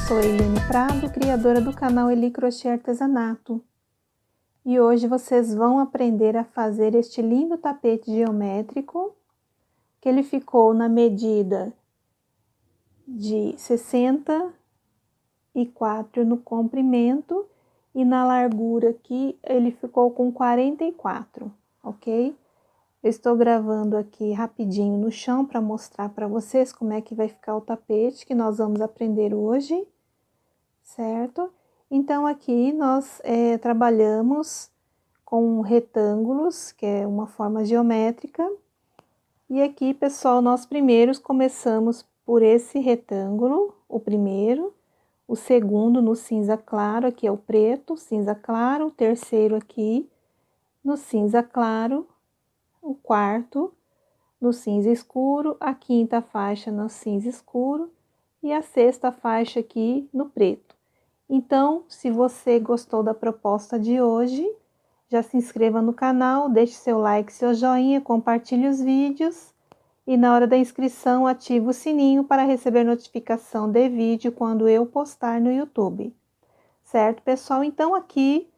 sou Eliane Prado, criadora do canal Eli Crochê Artesanato. E hoje vocês vão aprender a fazer este lindo tapete geométrico, que ele ficou na medida de 64 no comprimento e na largura aqui ele ficou com 44, ok? Eu estou gravando aqui rapidinho no chão para mostrar para vocês como é que vai ficar o tapete que nós vamos aprender hoje, certo? Então aqui nós trabalhamos com retângulos, que é uma forma geométrica. E aqui, pessoal, nós primeiros começamos por esse retângulo, o primeiro, o segundo no cinza claro, aqui é o preto, cinza claro, o terceiro aqui no cinza claro, o quarto no cinza escuro, a quinta faixa no cinza escuro e a sexta faixa aqui no preto. Então, se você gostou da proposta de hoje, já se inscreva no canal, deixe seu like, seu joinha, compartilhe os vídeos e na hora da inscrição ative o sininho para receber notificação de vídeo quando eu postar no YouTube. Certo, pessoal? Então aqui,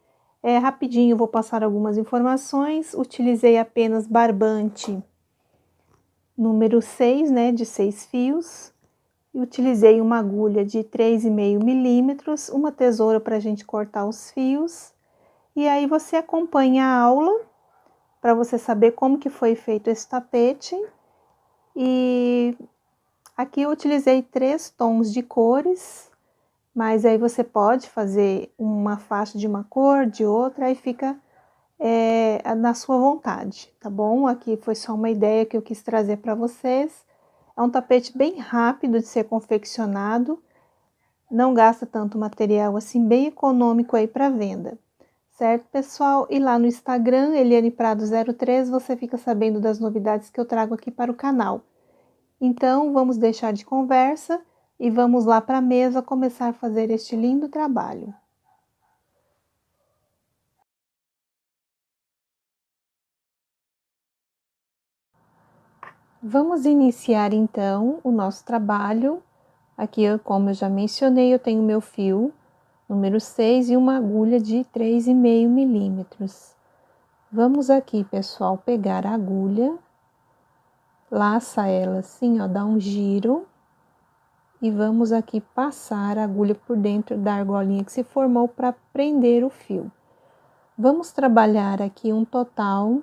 rapidinho, vou passar algumas informações. Utilizei apenas barbante número 6, né, de 6 fios. E utilizei uma agulha de 3,5 milímetros, uma tesoura para a gente cortar os fios. E aí você acompanha a aula para você saber como que foi feito esse tapete. E aqui eu utilizei 3 tons de cores, mas aí você pode fazer uma faixa de uma cor, de outra, aí fica na sua vontade, tá bom? Aqui foi só uma ideia que eu quis trazer para vocês. É um tapete bem rápido de ser confeccionado, não gasta tanto material assim, bem econômico aí para venda. Certo, pessoal? E lá no Instagram, Eliane Prado 03, você fica sabendo das novidades que eu trago aqui para o canal. Então, vamos deixar de conversa e vamos lá para a mesa começar a fazer este lindo trabalho. Vamos iniciar então o nosso trabalho. Aqui, como eu já mencionei, eu tenho meu fio número 6 e uma agulha de 3,5 milímetros. Vamos aqui, pessoal, pegar a agulha, laça ela assim, ó, dá um giro. E vamos aqui passar a agulha por dentro da argolinha que se formou para prender o fio. Vamos trabalhar aqui um total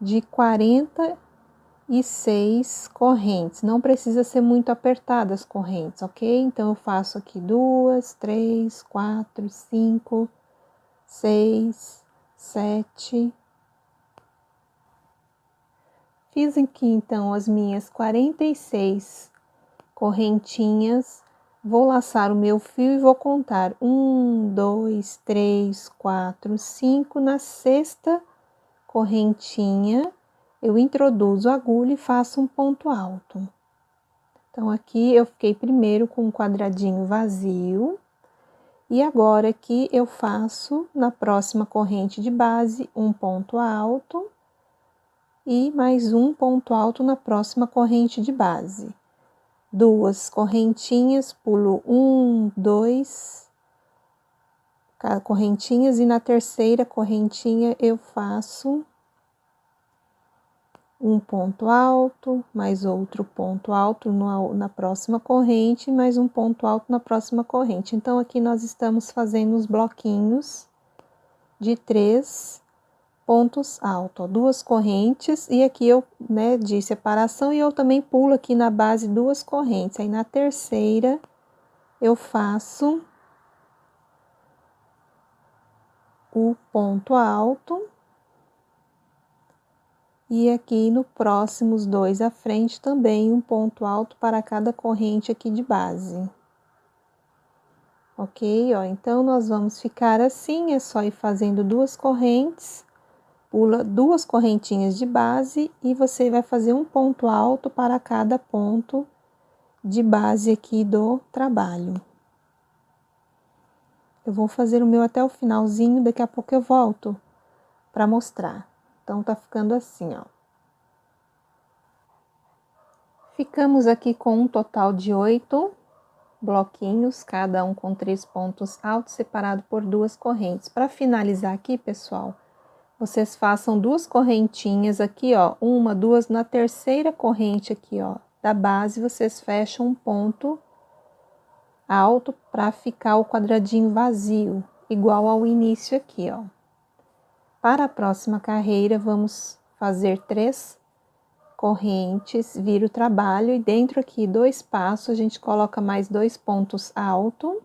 de 46 correntes. Não precisa ser muito apertadas as correntes, ok? Então, eu faço aqui 2, 3, 4, 5, 6, 7. Fiz aqui, então, as minhas 46 correntinhas. Vou laçar o meu fio e vou contar 1, 2, 3, 4, 5. Na sexta correntinha, eu introduzo a agulha e faço um ponto alto. Então, aqui eu fiquei primeiro com um quadradinho vazio. E agora aqui eu faço, na próxima corrente de base, um ponto alto. E mais um ponto alto na próxima corrente de base. 2 correntinhas, pulo 1, 2 correntinhas e na terceira correntinha eu faço um ponto alto, mais outro ponto alto na próxima corrente, mais um ponto alto na próxima corrente. Então, aqui nós estamos fazendo os bloquinhos de 3 pontos altos, ó, 2 correntes, e aqui eu, né, de separação, e eu também pulo aqui na base 2 correntes. Aí, na terceira, eu faço o ponto alto. E aqui no próximos 2 à frente também um ponto alto para cada corrente aqui de base. Ok? Ó, então, nós vamos ficar assim, é só ir fazendo 2 correntes, pula 2 correntinhas de base e você vai fazer um ponto alto para cada ponto de base aqui do trabalho. Eu vou fazer o meu até o finalzinho, daqui a pouco eu volto para mostrar. Então, tá ficando assim, ó. Ficamos aqui com um total de 8 bloquinhos, cada um com 3 pontos altos, separado por 2 correntes. Para finalizar aqui, pessoal, vocês façam 2 correntinhas aqui, ó, 1, 2, na terceira corrente aqui, ó, da base, vocês fecham um ponto alto para ficar o quadradinho vazio, igual ao início aqui, ó. Para a próxima carreira, vamos fazer 3 correntes, vira o trabalho e dentro aqui do espaço a gente coloca mais 2 pontos altos,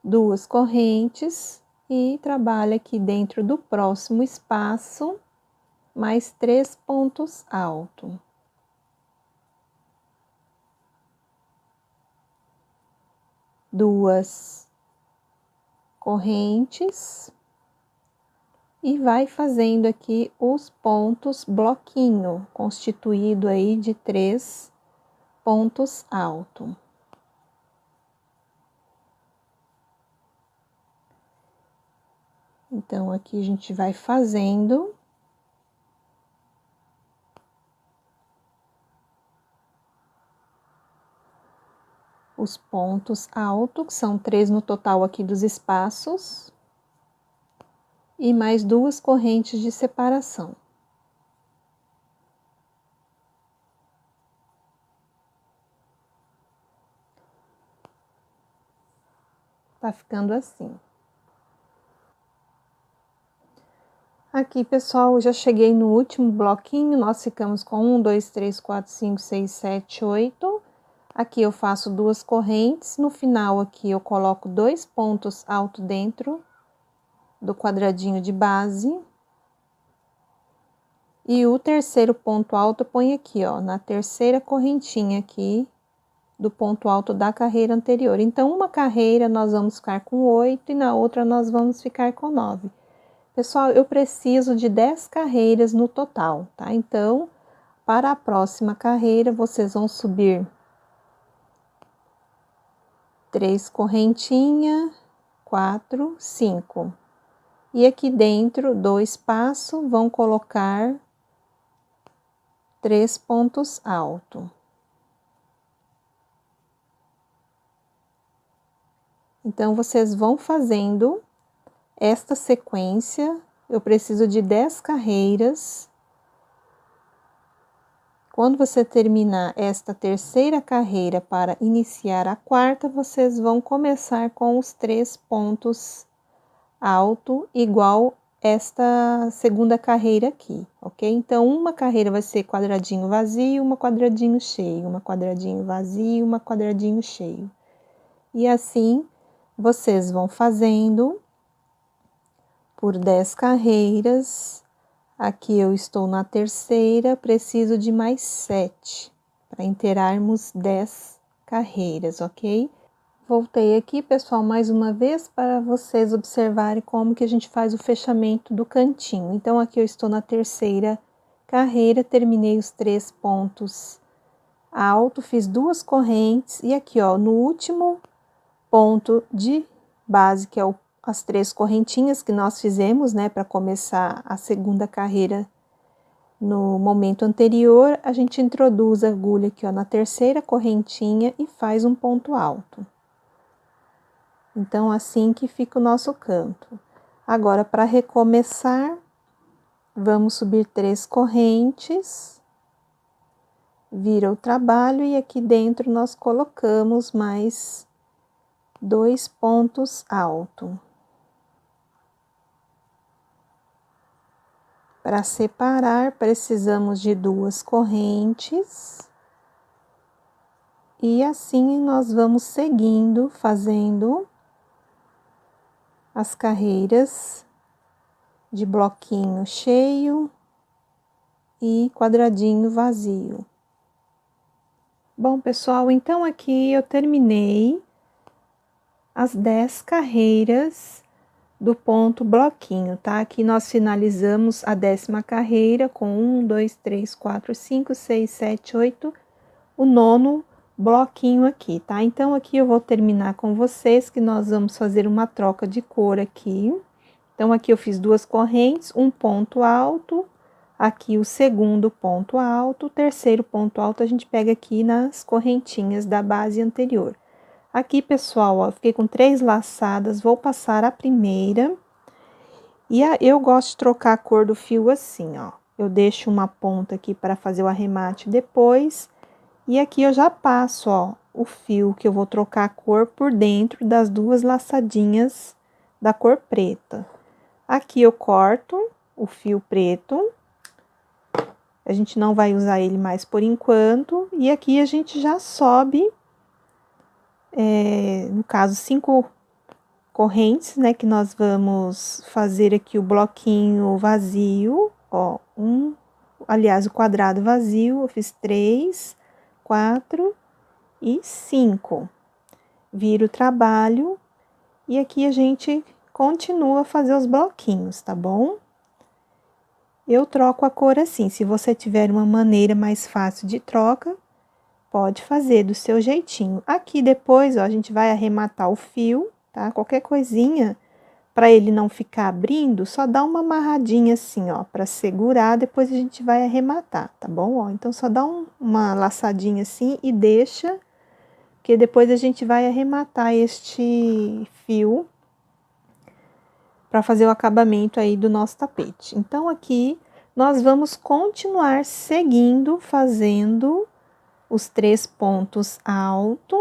2 correntes e trabalha aqui dentro do próximo espaço mais 3 pontos altos. Duas correntes e vai fazendo aqui os pontos bloquinho, constituído aí de 3 pontos altos. Então, aqui a gente vai fazendo os pontos altos, que são 3 no total aqui dos espaços, e mais 2 correntes de separação. Tá ficando assim. Aqui, pessoal, eu já cheguei no último bloquinho, nós ficamos com 1, 2, 3, 4, 5, 6, 7, 8. Aqui eu faço 2 correntes, no final aqui eu coloco 2 pontos altos dentro do quadradinho de base. E o terceiro ponto alto eu ponho aqui, ó, na terceira correntinha aqui do ponto alto da carreira anterior. Então, uma carreira nós vamos ficar com 8 e na outra nós vamos ficar com 9. Pessoal, eu preciso de 10 carreiras no total, tá? Então, para a próxima carreira, vocês vão subir 3 correntinhas, 4, 5. E aqui dentro do espaço, vão colocar 3 pontos altos. Então, vocês vão fazendo esta sequência, eu preciso de 10 carreiras. Quando você terminar esta terceira carreira para iniciar a quarta, vocês vão começar com os 3 pontos alto, igual esta segunda carreira aqui, ok? Então, uma carreira vai ser quadradinho vazio, uma quadradinho cheio, uma quadradinho vazio, uma quadradinho cheio. E assim, vocês vão fazendo por 10 carreiras. Aqui eu estou na terceira, preciso de mais 7 para inteirarmos 10 carreiras, ok? Voltei aqui, pessoal, mais uma vez para vocês observarem como que a gente faz o fechamento do cantinho. Então, aqui eu estou na terceira carreira, terminei os 3 pontos altos, fiz 2 correntes e aqui, ó, no último ponto de base, que é as 3 correntinhas que nós fizemos, né, para começar a segunda carreira no momento anterior, a gente introduz a agulha aqui, ó, na terceira correntinha e faz um ponto alto. Então, assim que fica o nosso canto. Agora, para recomeçar, vamos subir 3 correntes, vira o trabalho e aqui dentro nós colocamos mais 2 pontos altos. Para separar, precisamos de 2 correntes. E assim nós vamos seguindo, fazendo as carreiras de bloquinho cheio e quadradinho vazio. Bom, pessoal, então aqui eu terminei as 10 carreiras do ponto bloquinho, tá? Aqui nós finalizamos a 10ª carreira com 1, 2, 3, 4, 5, 6, 7, 8, o 9º bloquinho aqui, tá? Então, aqui eu vou terminar com vocês que nós vamos fazer uma troca de cor aqui. Então, aqui eu fiz 2 correntes, um ponto alto, aqui o segundo ponto alto, o terceiro ponto alto a gente pega aqui nas correntinhas da base anterior. Aqui, pessoal, ó, eu fiquei com 3 laçadas, vou passar a primeira. E eu gosto de trocar a cor do fio assim, ó. Eu deixo uma ponta aqui para fazer o arremate depois. E aqui eu já passo, ó, o fio que eu vou trocar a cor por dentro das 2 laçadinhas da cor preta. Aqui eu corto o fio preto. A gente não vai usar ele mais por enquanto. E aqui a gente já sobe, no caso, 5 correntes, né, que nós vamos fazer aqui o bloquinho vazio, ó, aliás, o quadrado vazio, eu fiz 3, 4 e 5. Viro o trabalho e aqui a gente continua a fazer os bloquinhos, tá bom? Eu troco a cor assim, se você tiver uma maneira mais fácil de troca, pode fazer do seu jeitinho. Aqui depois, ó, a gente vai arrematar o fio, tá? Qualquer coisinha, para ele não ficar abrindo, só dá uma amarradinha assim, ó, para segurar, depois a gente vai arrematar, tá bom? Ó, então, só dá uma laçadinha assim e deixa, que depois a gente vai arrematar este fio para fazer o acabamento aí do nosso tapete. Então, aqui, nós vamos continuar seguindo, fazendo os 3 pontos altos.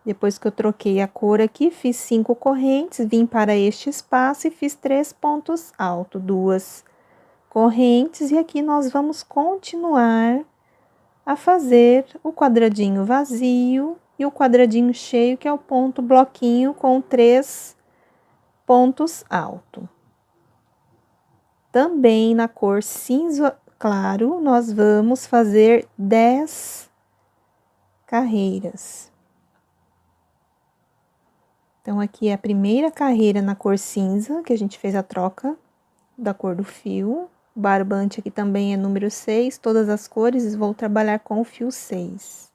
Depois que eu troquei a cor aqui, fiz 5 correntes, vim para este espaço e fiz 3 pontos altos, 2 correntes, e aqui nós vamos continuar a fazer o quadradinho vazio e o quadradinho cheio, que é o ponto bloquinho com 3 pontos altos. Também na cor cinza claro, nós vamos fazer 10 carreiras. Então, aqui é a primeira carreira na cor cinza, que a gente fez a troca da cor do fio. O barbante aqui também é número 6, todas as cores vou trabalhar com o fio 6.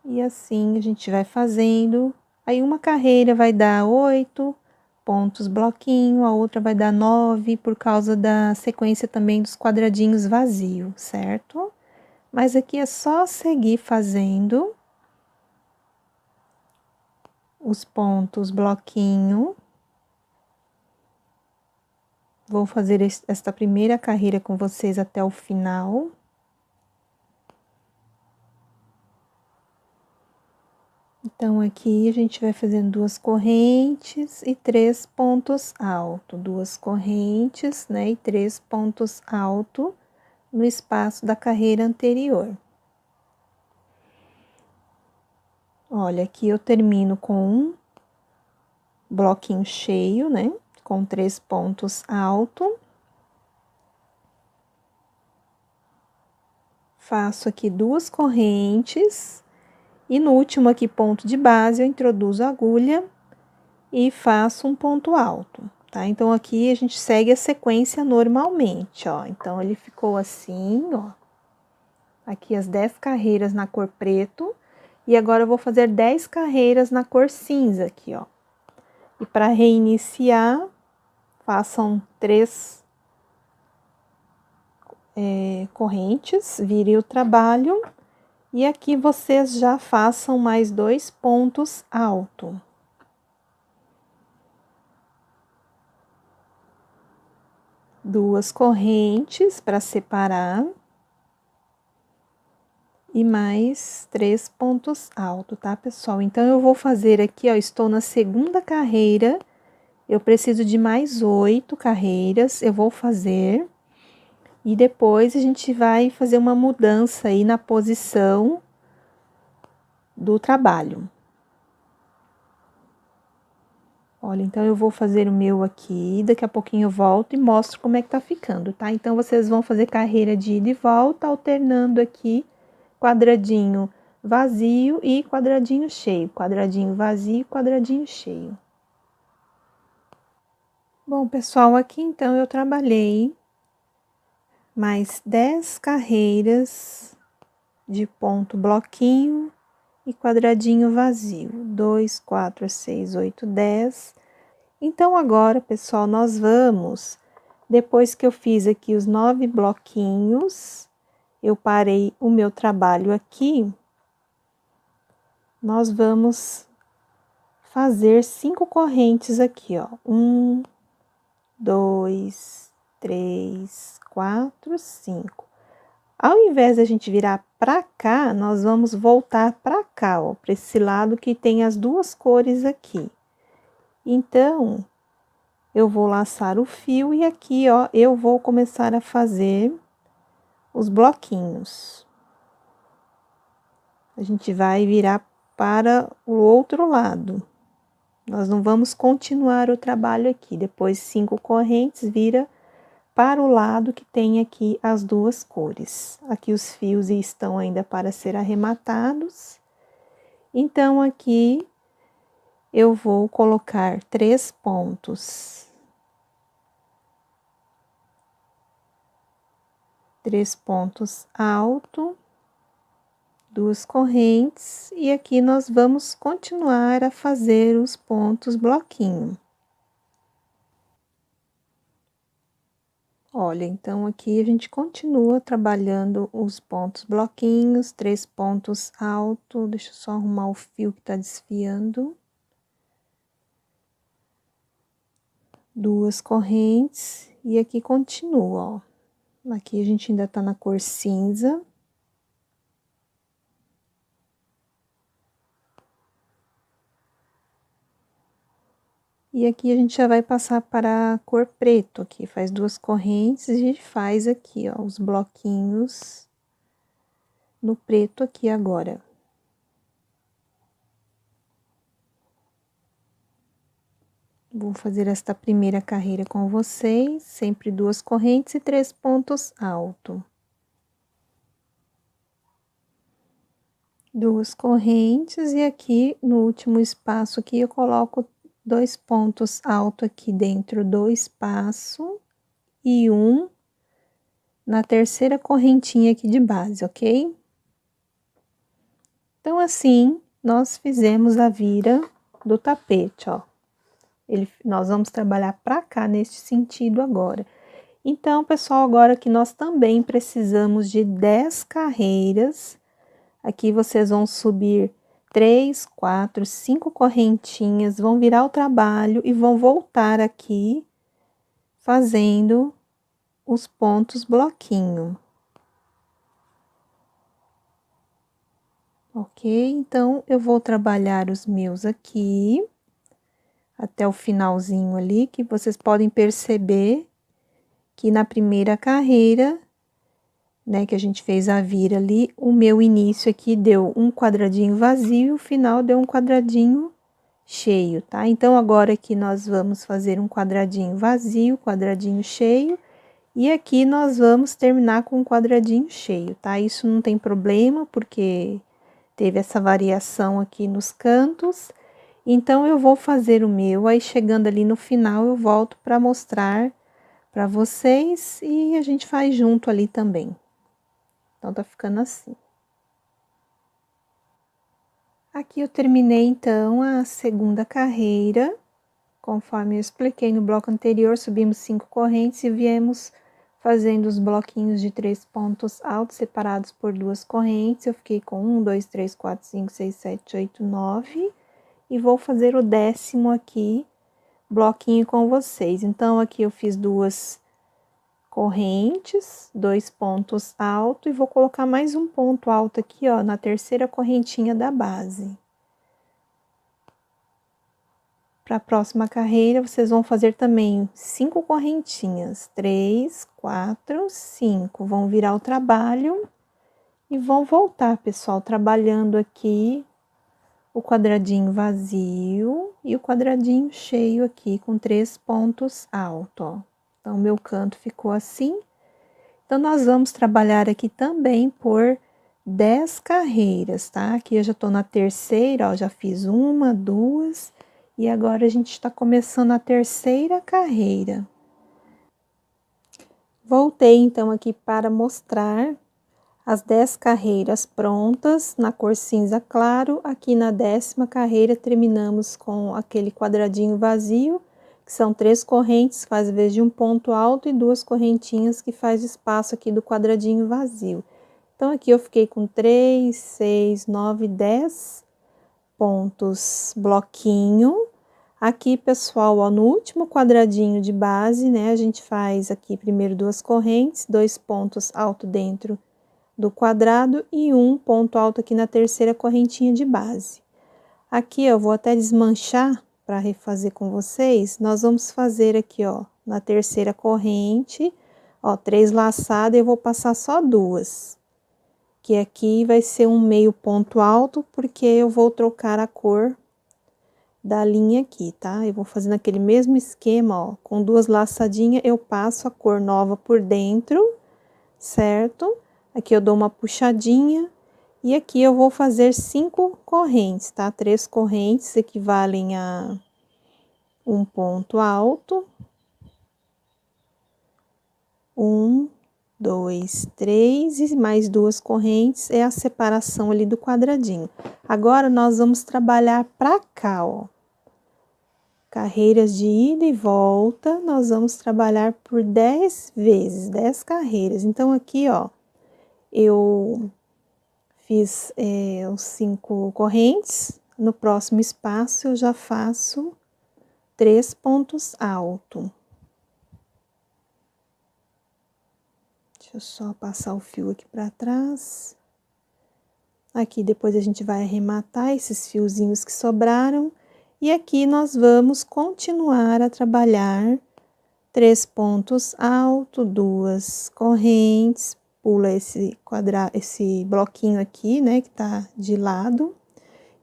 E assim a gente vai fazendo. Aí, uma carreira vai dar 8 pontos bloquinho, a outra vai dar 9, por causa da sequência também dos quadradinhos vazios, certo? Mas aqui é só seguir fazendo os pontos bloquinho. Vou fazer esta primeira carreira com vocês até o final. Então, aqui a gente vai fazendo 2 correntes e 3 pontos altos. 2 correntes, né, e 3 pontos altos no espaço da carreira anterior. Olha, aqui eu termino com um bloquinho cheio, né, com 3 pontos altos. Faço aqui 2 correntes. E no último aqui, ponto de base, eu introduzo a agulha e faço um ponto alto, tá? Então, aqui a gente segue a sequência normalmente, ó. Então, ele ficou assim, ó. Aqui as 10 carreiras na cor preto. E agora eu vou fazer 10 carreiras na cor cinza aqui, ó. E para reiniciar, façam 3 correntes, virem o trabalho. E aqui vocês já façam mais 2 pontos altos. Duas correntes para separar. E mais 3 pontos altos, tá, pessoal? Então, eu vou fazer aqui, ó, estou na segunda carreira, eu preciso de mais 8 carreiras, eu vou fazer. E depois a gente vai fazer uma mudança aí na posição do trabalho. Olha, então eu vou fazer o meu aqui, daqui a pouquinho eu volto e mostro como é que tá ficando, tá? Então, vocês vão fazer carreira de ida e volta, alternando aqui quadradinho vazio e quadradinho cheio, quadradinho vazio, quadradinho cheio. Bom, pessoal, aqui então eu trabalhei mais 10 carreiras de ponto bloquinho e quadradinho vazio. 2, 4, 6, 8, 10. Então, agora, pessoal, nós vamos, depois que eu fiz aqui os 9 bloquinhos, eu parei o meu trabalho aqui, nós vamos fazer 5 correntes aqui, ó. 1, 2, 3, 4, 5. Ao invés da gente virar pra cá, nós vamos voltar pra cá, ó, pra esse lado que tem as duas cores aqui. Então, eu vou laçar o fio e aqui, ó, eu vou começar a fazer os bloquinhos. A gente vai virar para o outro lado. Nós não vamos continuar o trabalho aqui. Depois, 5 correntes, vira para o lado que tem aqui as duas cores. Aqui os fios estão ainda para ser arrematados. Então, aqui eu vou colocar 3 pontos. 3 pontos alto, 2 correntes, e aqui nós vamos continuar a fazer os pontos bloquinho. Olha, então aqui a gente continua trabalhando os pontos bloquinhos, 3 pontos alto, deixa eu só arrumar o fio que tá desfiando. 2 correntes, e aqui continua, ó. Aqui a gente ainda tá na cor cinza. E aqui a gente já vai passar para a cor preto aqui, faz 2 correntes e a gente faz aqui, ó, os bloquinhos no preto aqui agora. Vou fazer esta primeira carreira com vocês, sempre 2 correntes e 3 pontos alto. 2 correntes e aqui no último espaço aqui eu coloco 2 pontos alto aqui dentro do espaço e 1 na terceira correntinha aqui de base, ok? Então, assim, nós fizemos a vira do tapete, ó. Nós vamos trabalhar pra cá neste sentido agora. Então, pessoal, agora que nós também precisamos de 10 carreiras, aqui vocês vão subir 3, 4, 5 correntinhas, vão virar o trabalho e vão voltar aqui fazendo os pontos bloquinho. Ok? Então, eu vou trabalhar os meus aqui, até o finalzinho ali, que vocês podem perceber que na primeira carreira, né, que a gente fez a vira ali, o meu início aqui deu um quadradinho vazio, o final deu um quadradinho cheio, tá? Então, agora aqui nós vamos fazer um quadradinho vazio, quadradinho cheio, e aqui nós vamos terminar com um quadradinho cheio, tá? Isso não tem problema, porque teve essa variação aqui nos cantos. Então, eu vou fazer o meu, aí chegando ali no final eu volto para mostrar para vocês e a gente faz junto ali também. Então, tá ficando assim. Aqui eu terminei, então, a segunda carreira. Conforme eu expliquei no bloco anterior, subimos 5 correntes e viemos fazendo os bloquinhos de 3 pontos altos separados por 2 correntes. Eu fiquei com 1, 2, 3, 4, 5, 6, 7, 8, 9. E vou fazer o 10º aqui, bloquinho com vocês. Então, aqui eu fiz 2 correntes, 2 pontos altos, e vou colocar mais um ponto alto aqui, ó, na terceira correntinha da base. Para a próxima carreira, vocês vão fazer também 5 correntinhas, 3, 4, 5. Vão virar o trabalho e vão voltar, pessoal, trabalhando aqui o quadradinho vazio e o quadradinho cheio aqui com 3 pontos altos, ó. Então, meu canto ficou assim. Então, nós vamos trabalhar aqui também por 10 carreiras, tá? Aqui eu já tô na terceira, ó, já fiz 1, 2, e agora a gente tá começando a terceira carreira. Voltei, então, aqui para mostrar as 10 carreiras prontas na cor cinza claro. Aqui na 10ª carreira terminamos com aquele quadradinho vazio, que são 3 correntes, faz vez de um ponto alto e 2 correntinhas que faz espaço aqui do quadradinho vazio. Então, aqui eu fiquei com 3, 6, 9, 10 pontos bloquinho. Aqui, pessoal, ó, no último quadradinho de base, né, a gente faz aqui primeiro 2 correntes, 2 pontos alto dentro do quadrado e um ponto alto aqui na terceira correntinha de base. Aqui, eu vou até desmanchar para refazer com vocês. Nós vamos fazer aqui, ó, na terceira corrente, ó, 3 laçadas, eu vou passar só 2. Que aqui vai ser um meio ponto alto, porque eu vou trocar a cor da linha aqui, tá? Eu vou fazendo aquele mesmo esquema, ó, com 2 laçadinhas, eu passo a cor nova por dentro, certo? Aqui eu dou uma puxadinha, e aqui eu vou fazer 5 correntes, tá? 3 correntes equivalem a um ponto alto. 1, 2, 3, e mais 2 correntes é a separação ali do quadradinho. Agora, nós vamos trabalhar pra cá, ó. Carreiras de ida e volta, nós vamos trabalhar por 10 vezes, 10 carreiras. Então, aqui, ó, eu fiz os 5 correntes, no próximo espaço eu já faço 3 pontos altos. Deixa eu só passar o fio aqui pra trás. Aqui, depois a gente vai arrematar esses fiozinhos que sobraram. E aqui nós vamos continuar a trabalhar 3 pontos altos, 2 correntes, pula esse bloquinho aqui, né, que tá de lado,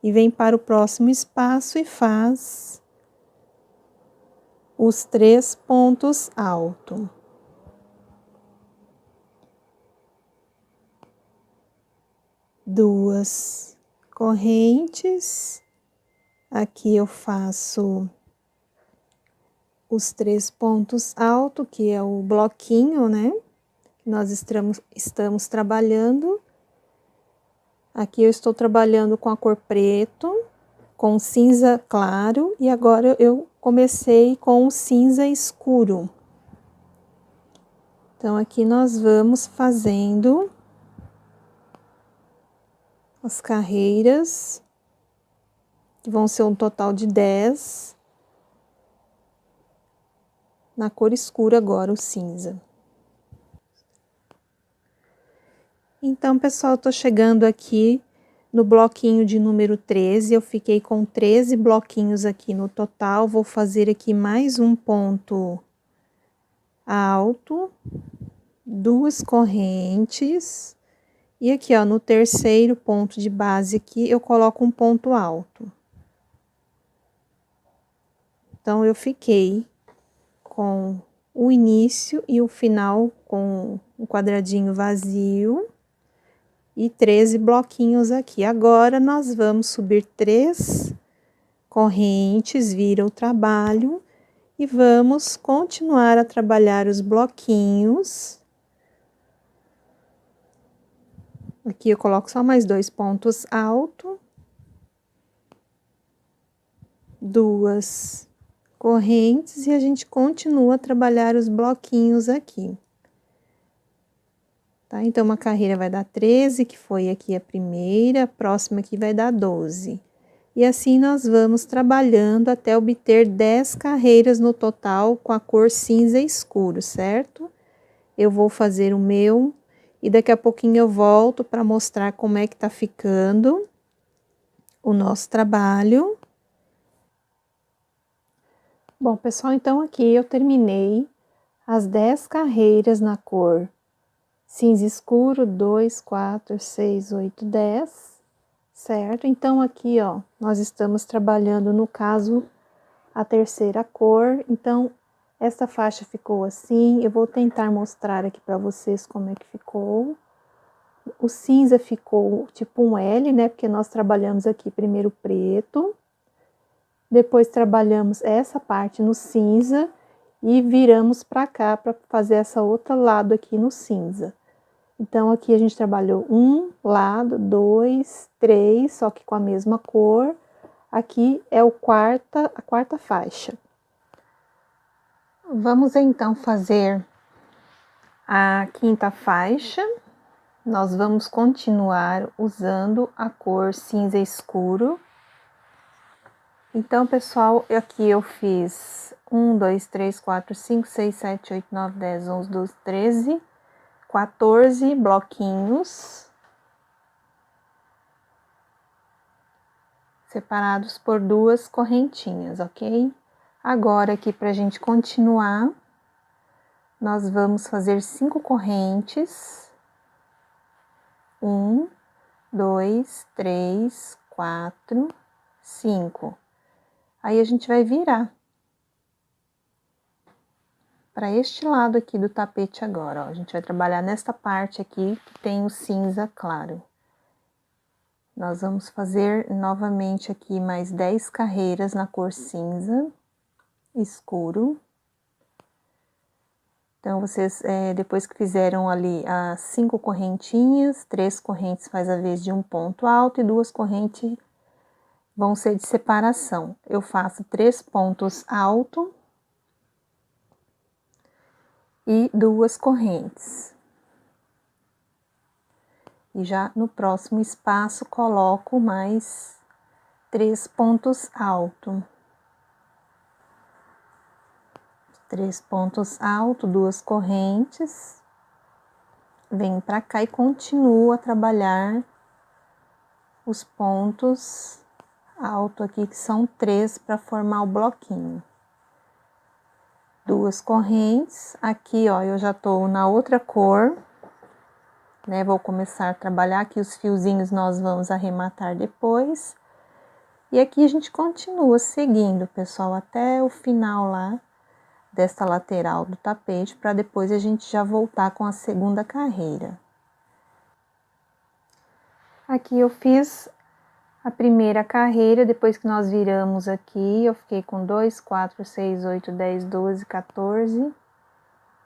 e vem para o próximo espaço e faz os 3 pontos altos. Duas correntes. Aqui eu faço os 3 pontos altos, que é o bloquinho, né? Que nós estamos trabalhando. Aqui eu estou trabalhando com a cor preto, com cinza claro, e agora eu comecei com o cinza escuro. Então, aqui nós vamos fazendo as carreiras, que vão ser um total de 10. Na cor escura agora, o cinza. Então, pessoal, eu tô chegando aqui no bloquinho de número 13, eu fiquei com 13 bloquinhos aqui no total, vou fazer aqui mais um ponto alto, 2 correntes, e aqui, ó, no terceiro ponto de base aqui, eu coloco um ponto alto. Então, eu fiquei com o início e o final com o quadradinho vazio e 13 bloquinhos aqui. Agora, nós vamos subir 3 correntes, vira o trabalho, e vamos continuar a trabalhar os bloquinhos. Aqui eu coloco só mais 2 pontos altos, 2 correntes, e a gente continua a trabalhar os bloquinhos aqui. Tá? Então, uma carreira vai dar 13, que foi aqui a primeira, a próxima aqui vai dar 12. E assim nós vamos trabalhando até obter 10 carreiras no total com a cor cinza escuro, certo? Eu vou fazer o meu e daqui a pouquinho eu volto para mostrar como é que tá ficando o nosso trabalho. Bom, pessoal, então aqui eu terminei as 10 carreiras na cor cinza escuro, 2, 4, 6, 8, 10, certo? Então, aqui, ó, nós estamos trabalhando, no caso, a terceira cor. Então, essa faixa ficou assim. Eu vou tentar mostrar aqui para vocês como é que ficou. O cinza ficou tipo um L, né? Porque nós trabalhamos aqui primeiro preto, depois trabalhamos essa parte no cinza e viramos para cá para fazer essa outra lado aqui no cinza. Então, aqui a gente trabalhou um lado, 2, 3, só que com a mesma cor. Aqui é a quarta faixa. Vamos então fazer a quinta faixa. Nós vamos continuar usando a cor cinza escuro. Então, pessoal, aqui eu fiz 1, 2, 3, 4, 5, 6, 7, 8, 9, 10, 11, 12, 13, 14 bloquinhos, separados por duas correntinhas, ok? Agora, aqui pra gente continuar, nós vamos fazer 5 correntes. 1, 2, 3, 4, 5. Aí a gente vai virar para este lado aqui do tapete agora, ó. A gente vai trabalhar nesta parte aqui que tem o cinza claro. Nós vamos fazer novamente aqui mais 10 carreiras na cor cinza escuro. Então, vocês, depois que fizeram ali as 5 correntinhas, 3 correntes faz a vez de um ponto alto e 2 correntes vão ser de separação. Eu faço 3 pontos altos e 2 correntes. E já no próximo espaço coloco mais 3 pontos altos. 3 pontos altos, 2 correntes. Venho pra cá e continuo a trabalhar os pontos altos aqui, que são 3 para formar o bloquinho. 2 correntes. Aqui, ó, eu já tô na outra cor, né? Vou começar a trabalhar aqui os fiozinhos, nós vamos arrematar depois. E aqui a gente continua seguindo, pessoal, até o final lá desta lateral do tapete, para depois a gente já voltar com a segunda carreira. Aqui eu fiz a primeira carreira, depois que nós viramos aqui, eu fiquei com 2, 4, 6, 8, 10, 12, 14,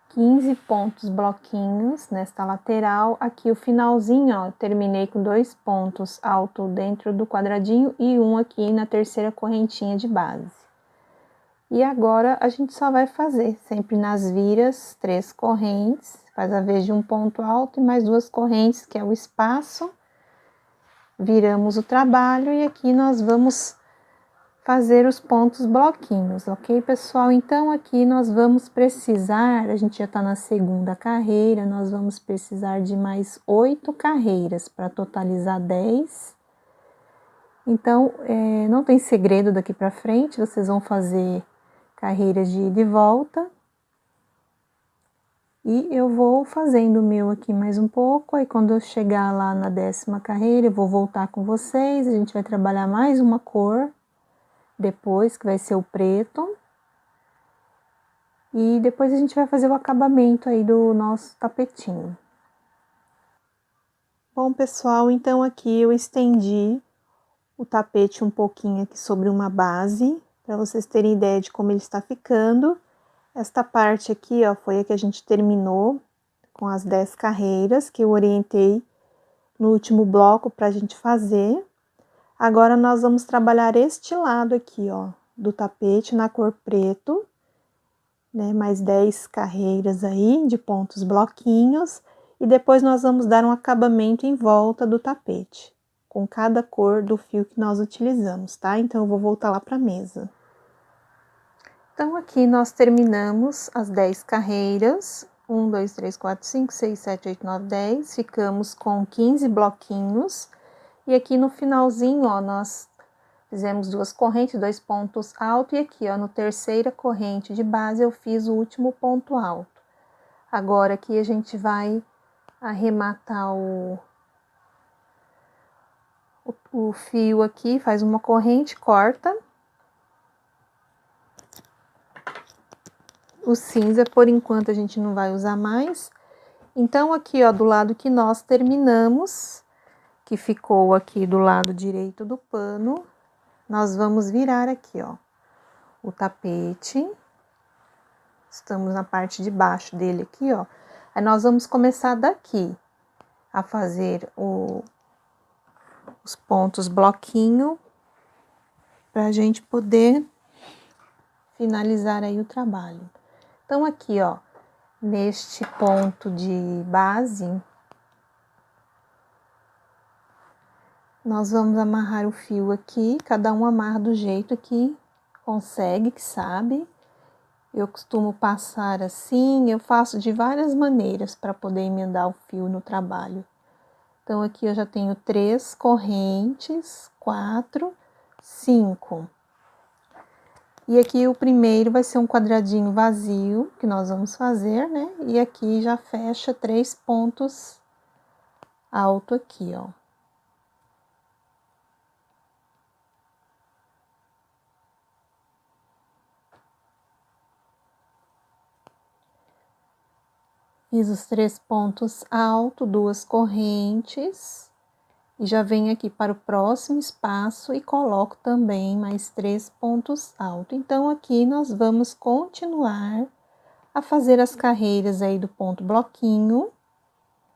15 pontos bloquinhos nesta lateral. Aqui o finalzinho, ó, terminei com 2 pontos altos dentro do quadradinho e um aqui na terceira correntinha de base. E agora a gente só vai fazer sempre nas viras 3 correntes, faz a vez de um ponto alto e mais 2 correntes, que é o espaço. Viramos o trabalho e aqui nós vamos fazer os pontos bloquinhos, ok, pessoal? Então, aqui nós vamos precisar, a gente já tá na segunda carreira, nós vamos precisar de mais 8 carreiras para totalizar 10. Então, não tem segredo daqui para frente, vocês vão fazer carreiras de ida e volta. E eu vou fazendo o meu aqui mais um pouco, aí quando eu chegar lá na 10ª carreira, eu vou voltar com vocês, a gente vai trabalhar mais uma cor, depois, que vai ser o preto. E depois a gente vai fazer o acabamento aí do nosso tapetinho. Bom, pessoal, então aqui eu estendi o tapete um pouquinho aqui sobre uma base, para vocês terem ideia de como ele está ficando. Esta parte aqui, ó, foi a que a gente terminou com as 10 carreiras, que eu orientei no último bloco para a gente fazer. Agora, nós vamos trabalhar este lado aqui, ó, do tapete na cor preto, né? Mais 10 carreiras aí de pontos bloquinhos. E depois nós vamos dar um acabamento em volta do tapete, com cada cor do fio que nós utilizamos, tá? Então, eu vou voltar lá para a mesa. Então, aqui nós terminamos as 10 carreiras, 1, 2, 3, 4, 5, 6, 7, 8, 9, 10, ficamos com 15 bloquinhos, e aqui no finalzinho, ó, nós fizemos 2 correntes, 2 pontos altos, e aqui, ó, no terceira corrente de base, eu fiz o último ponto alto. Agora, aqui a gente vai arrematar o fio aqui, faz uma corrente, corta. O cinza, por enquanto, a gente não vai usar mais. Então, aqui, ó, do lado que nós terminamos, que ficou aqui do lado direito do pano, nós vamos virar aqui, ó, o tapete. Estamos na parte de baixo dele aqui, ó. Aí, nós vamos começar daqui a fazer os pontos bloquinho, pra gente poder finalizar aí o trabalho. Então, aqui, ó, neste ponto de base, nós vamos amarrar o fio aqui, cada um amarra do jeito que consegue, que sabe. Eu costumo passar assim, eu faço de várias maneiras para poder emendar o fio no trabalho. Então, aqui eu já tenho 3 correntes, 4, 5. E aqui o primeiro vai ser um quadradinho vazio, que nós vamos fazer, né? E aqui já fecha 3 pontos alto aqui, ó. Fiz os 3 pontos altos, 2 correntes, e já venho aqui para o próximo espaço e coloco também mais 3 pontos altos. Então, aqui nós vamos continuar a fazer as carreiras aí do ponto bloquinho,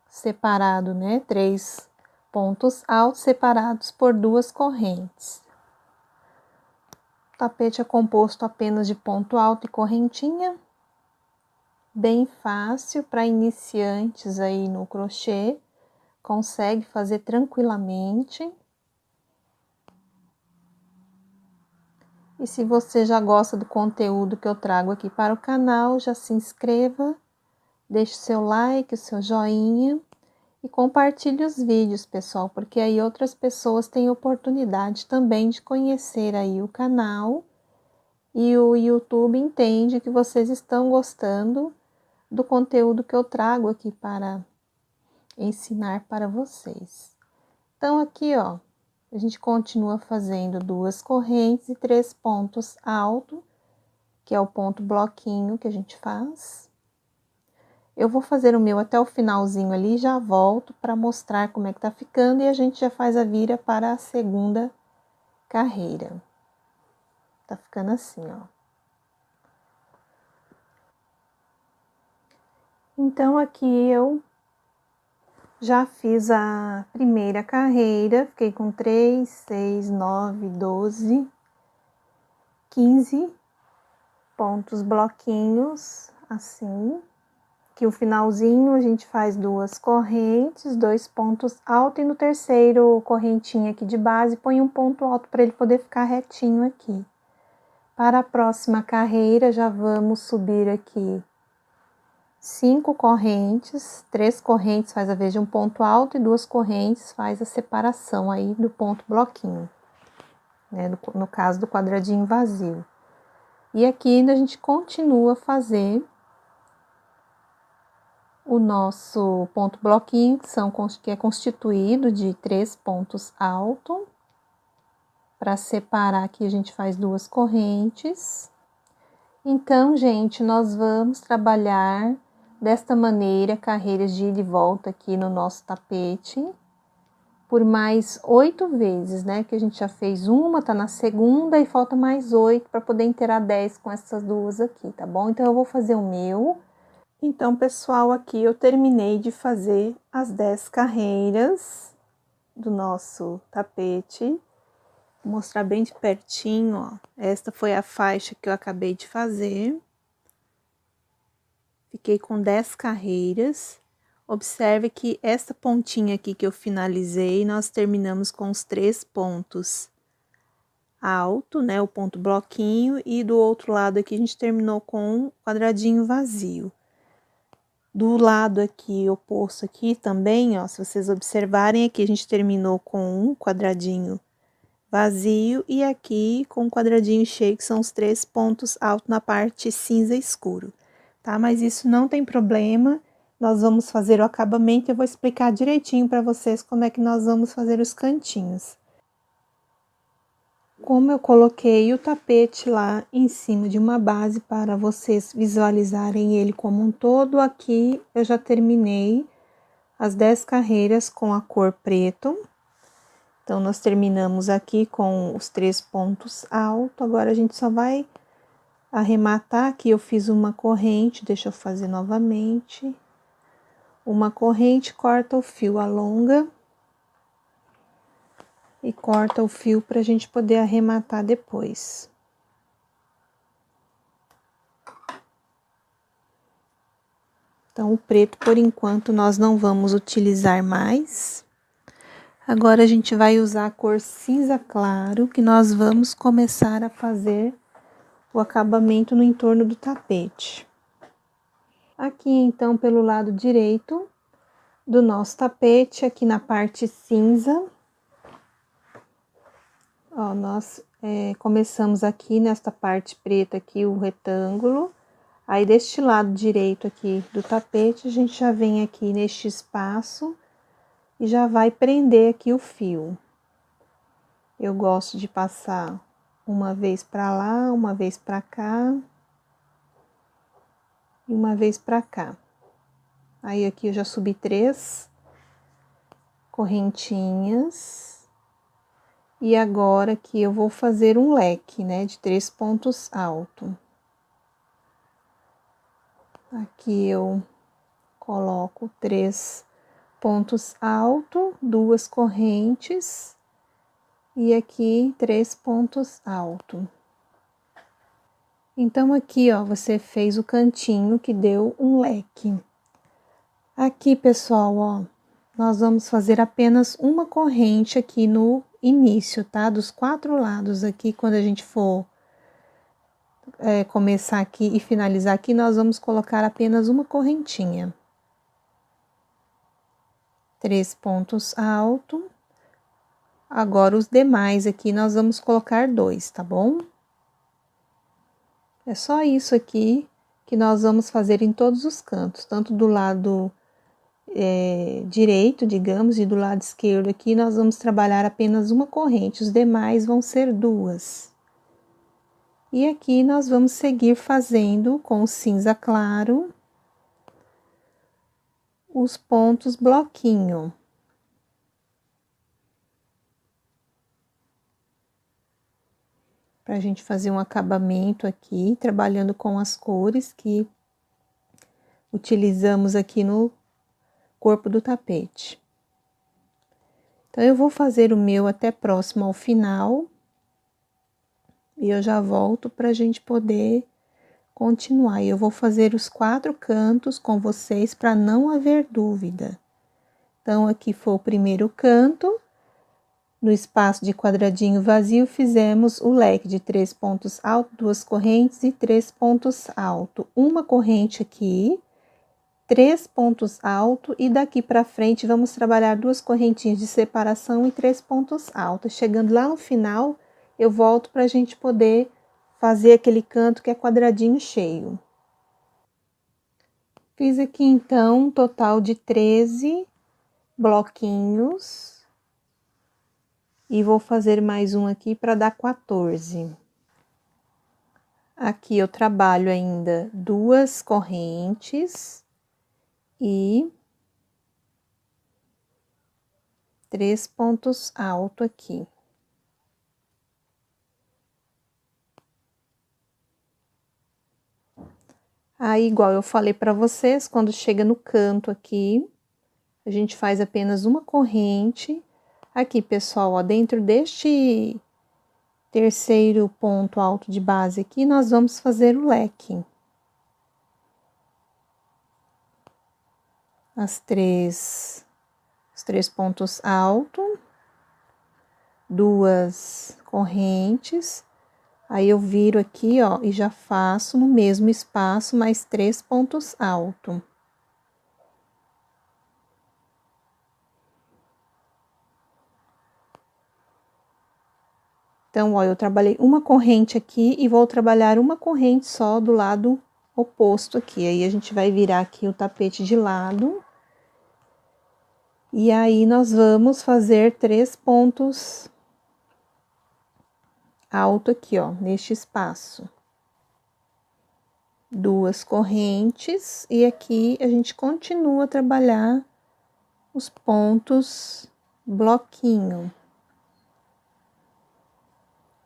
separado, né? 3 pontos altos separados por 2 correntes. O tapete é composto apenas de ponto alto e correntinha. Bem fácil para iniciantes aí no crochê, consegue fazer tranquilamente. E se você já gosta do conteúdo que eu trago aqui para o canal, já se inscreva, deixe seu like, o seu joinha e compartilhe os vídeos, pessoal, porque aí outras pessoas têm oportunidade também de conhecer aí o canal e o YouTube entende que vocês estão gostando do conteúdo que eu trago aqui para ensinar para vocês. Então, aqui, ó, a gente continua fazendo 2 correntes e 3 pontos altos, que é o ponto bloquinho que a gente faz. Eu vou fazer o meu até o finalzinho ali, já volto para mostrar como é que tá ficando e a gente já faz a vira para a segunda carreira. Tá ficando assim, ó. Então, aqui eu já fiz a primeira carreira, fiquei com 3, 6, 9, 12, 15 pontos bloquinhos, assim. Que o finalzinho a gente faz 2 correntes, 2 pontos altos e no terceiro correntinha aqui de base põe um ponto alto para ele poder ficar retinho aqui. Para a próxima carreira já vamos subir aqui 5 correntes, 3 correntes faz a vez de um ponto alto e 2 correntes faz a separação aí do ponto bloquinho, né, no caso do quadradinho vazio. E aqui ainda a gente continua a fazer o nosso ponto bloquinho, que é constituído de 3 pontos altos. Para separar aqui, a gente faz 2 correntes. Então, gente, nós vamos trabalhar desta maneira, carreiras de ida e volta aqui no nosso tapete, por mais 8 vezes, né? Que a gente já fez uma, tá na segunda e falta mais 8 para poder inteirar 10 com essas duas aqui, tá bom? Então, eu vou fazer o meu. Então, pessoal, aqui eu terminei de fazer as 10 carreiras do nosso tapete. Vou mostrar bem de pertinho, ó. Esta foi a faixa que eu acabei de fazer. Fiquei com 10 carreiras. Observe que esta pontinha aqui que eu finalizei, nós terminamos com os 3 pontos alto, né? O ponto bloquinho, e do outro lado aqui a gente terminou com um quadradinho vazio. Do lado aqui, oposto aqui também, ó, se vocês observarem aqui, a gente terminou com um quadradinho vazio e aqui com um quadradinho cheio, que são os 3 pontos altos na parte cinza escuro, tá? Mas isso não tem problema, nós vamos fazer o acabamento, eu vou explicar direitinho para vocês como é que nós vamos fazer os cantinhos. Como eu coloquei o tapete lá em cima de uma base para vocês visualizarem ele como um todo, aqui eu já terminei as 10 carreiras com a cor preto. Então, nós terminamos aqui com os 3 pontos altos, agora a gente só vai arrematar. Aqui eu fiz uma corrente, deixa eu fazer novamente. Uma corrente, corta o fio, alonga. E corta o fio para a gente poder arrematar depois. Então, o preto, por enquanto, nós não vamos utilizar mais. Agora, a gente vai usar a cor cinza claro, que nós vamos começar a fazer o acabamento no entorno do tapete. Aqui, então, pelo lado direito do nosso tapete, aqui na parte cinza, ó, nós começamos aqui nesta parte preta aqui, o retângulo. Aí, deste lado direito aqui do tapete, a gente já vem aqui neste espaço e já vai prender aqui o fio. Eu gosto de passar uma vez pra lá, uma vez pra cá e uma vez pra cá. Aí, aqui eu já subi 3 correntinhas. E agora aqui eu vou fazer um leque, né, de 3 pontos altos. Aqui eu coloco 3 pontos altos, 2 correntes, e aqui 3 pontos altos. Então, aqui, ó, você fez o cantinho que deu um leque. Aqui, pessoal, ó, nós vamos fazer apenas uma corrente aqui no início, tá? Dos 4 lados aqui, quando a gente for começar aqui e finalizar aqui, nós vamos colocar apenas uma correntinha. 3 pontos altos. Agora, os demais aqui, nós vamos colocar 2, tá bom? É só isso aqui que nós vamos fazer em todos os cantos, tanto do lado direito, digamos, e do lado esquerdo aqui, nós vamos trabalhar apenas uma corrente, os demais vão ser 2. E aqui nós vamos seguir fazendo com o cinza claro os pontos bloquinho. Pra gente fazer um acabamento aqui, trabalhando com as cores que utilizamos aqui no corpo do tapete. Então, eu vou fazer o meu até próximo ao final. E eu já volto pra gente poder continuar. E eu vou fazer os 4 cantos com vocês para não haver dúvida. Então, aqui foi o primeiro canto. No espaço de quadradinho vazio, fizemos o leque de 3 pontos altos, 2 correntes e 3 pontos altos. Uma corrente aqui, 3 pontos altos, e daqui para frente vamos trabalhar 2 correntinhas de separação e 3 pontos altos. Chegando lá no final, eu volto para a gente poder fazer aquele canto que é quadradinho cheio. Fiz aqui, então, um total de 13 bloquinhos. E vou fazer mais um aqui para dar 14. Aqui eu trabalho ainda 2 correntes e 3 pontos altos aqui. Aí, igual eu falei para vocês, quando chega no canto aqui, a gente faz apenas uma corrente. Aqui, pessoal, ó, dentro deste terceiro ponto alto de base aqui, nós vamos fazer o leque. Os 3 pontos altos, 2 correntes, aí eu viro aqui, ó, e já faço no mesmo espaço mais 3 pontos altos. Então, ó, eu trabalhei uma corrente aqui e vou trabalhar uma corrente só do lado oposto aqui. Aí, a gente vai virar aqui o tapete de lado. E aí, nós vamos fazer 3 pontos altos aqui, ó, neste espaço. 2 correntes, e aqui a gente continua a trabalhar os pontos bloquinho.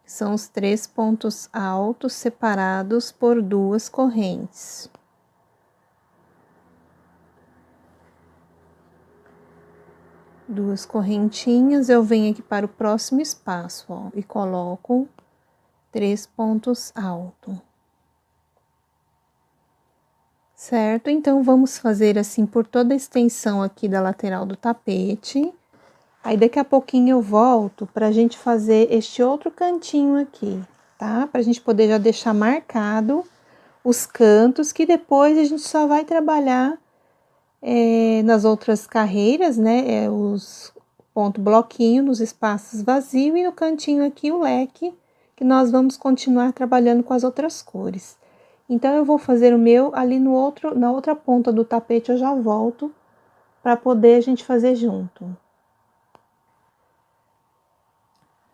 São os 3 pontos altos separados por 2 correntes. Duas correntinhas, eu venho aqui para o próximo espaço, ó, e coloco 3 pontos altos. certo? Então, vamos fazer assim por toda a extensão aqui da lateral do tapete. Aí, daqui a pouquinho eu volto pra gente fazer este outro cantinho aqui, tá? Pra gente poder já deixar marcado os cantos, que depois a gente só vai trabalhar nas outras carreiras, né? Os ponto bloquinho nos espaços vazios e no cantinho aqui o leque, que nós vamos continuar trabalhando com as outras cores. Então, eu vou fazer o meu ali na outra ponta do tapete, eu já volto para poder a gente fazer junto.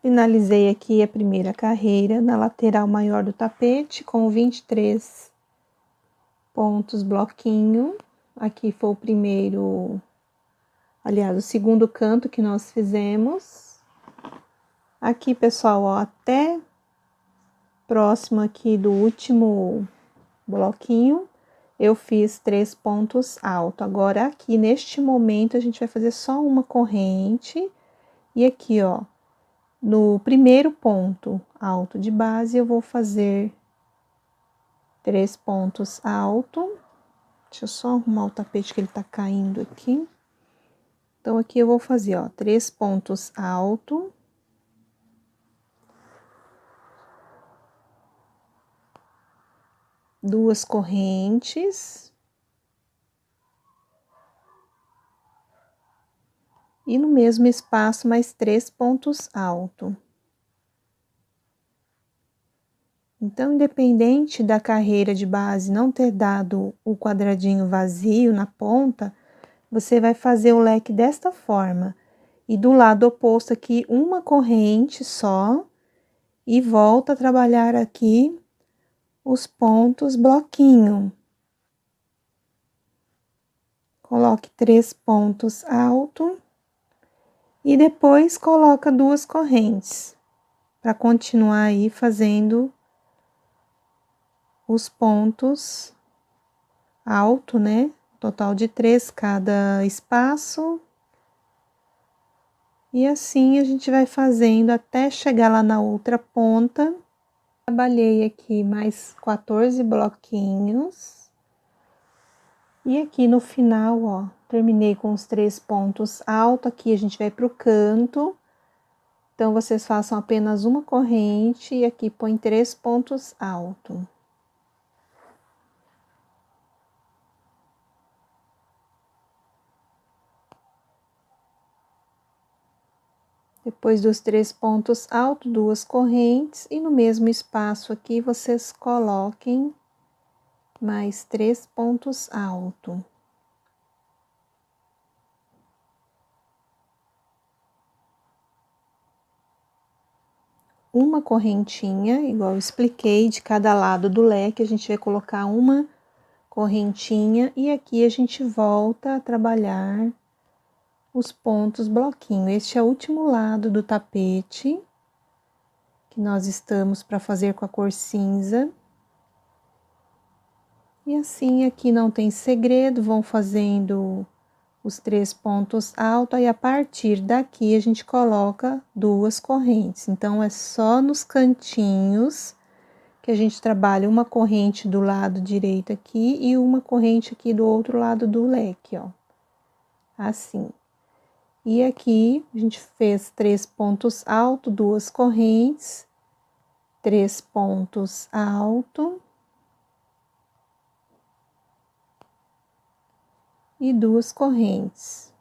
Finalizei aqui a primeira carreira na lateral maior do tapete com 23 pontos bloquinho. Aqui foi o primeiro, aliás, o segundo canto que nós fizemos. Aqui, pessoal, ó, até próximo aqui do último bloquinho, eu fiz 3 pontos altos. Agora, aqui, neste momento, a gente vai fazer só uma corrente. E aqui, ó, no primeiro ponto alto de base, eu vou fazer 3 pontos altos. Deixa eu só arrumar o tapete que ele tá caindo aqui. Então, aqui eu vou fazer, ó, 3 pontos altos. Duas correntes. E no mesmo espaço, mais 3 pontos altos. Então, independente da carreira de base não ter dado o quadradinho vazio na ponta, você vai fazer o leque desta forma. E do lado oposto aqui, uma corrente só, e volta a trabalhar aqui os pontos bloquinho. Coloque 3 pontos altos e depois coloca 2 correntes, para continuar aí fazendo os pontos alto, né? Total de 3 cada espaço. E assim a gente vai fazendo até chegar lá na outra ponta. Trabalhei aqui mais 14 bloquinhos. E aqui no final, ó, terminei com os 3 pontos altos. Aqui a gente vai pro canto. Então, vocês façam apenas uma corrente e aqui põe 3 pontos altos. Depois dos 3 pontos altos, 2 correntes, e no mesmo espaço aqui, vocês coloquem mais 3 pontos altos. Uma correntinha, igual eu expliquei, de cada lado do leque, a gente vai colocar uma correntinha, e aqui a gente volta a trabalhar os pontos bloquinho. Este é o último lado do tapete que nós estamos para fazer com a cor cinza. E assim, aqui não tem segredo, vão fazendo os 3 pontos altos, aí a partir daqui a gente coloca 2 correntes. Então, é só nos cantinhos que a gente trabalha uma corrente do lado direito aqui e uma corrente aqui do outro lado do leque, ó. Assim. E aqui, a gente fez 3 pontos altos, 2 correntes, 3 pontos altos e 2 correntes.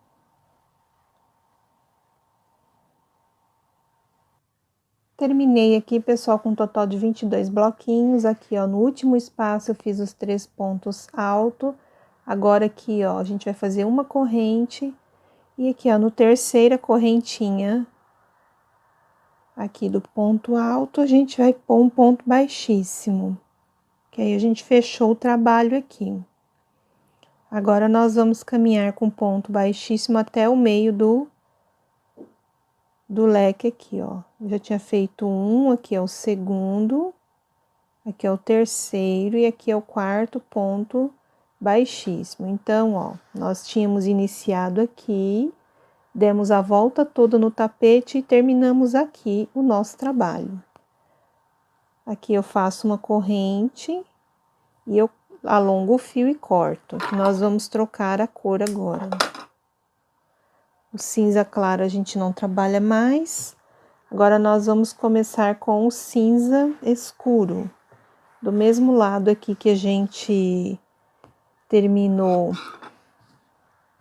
Terminei aqui, pessoal, com um total de 22 bloquinhos. Aqui, ó, no último espaço eu fiz os 3 pontos altos. Agora aqui, ó, a gente vai fazer uma corrente. E aqui, ó, no terceira correntinha, aqui do ponto alto, a gente vai pôr um ponto baixíssimo. Que aí a gente fechou o trabalho aqui. Agora, nós vamos caminhar com ponto baixíssimo até o meio do leque aqui, ó. Eu já tinha feito um, aqui é o segundo, aqui é o terceiro e aqui é o quarto ponto baixíssimo. Então, ó, nós tínhamos iniciado aqui, demos a volta toda no tapete e terminamos aqui o nosso trabalho. Aqui eu faço uma corrente e eu alongo o fio e corto. Nós vamos trocar a cor agora. O cinza claro a gente não trabalha mais. Agora, nós vamos começar com o cinza escuro. Do mesmo lado aqui que a gente terminou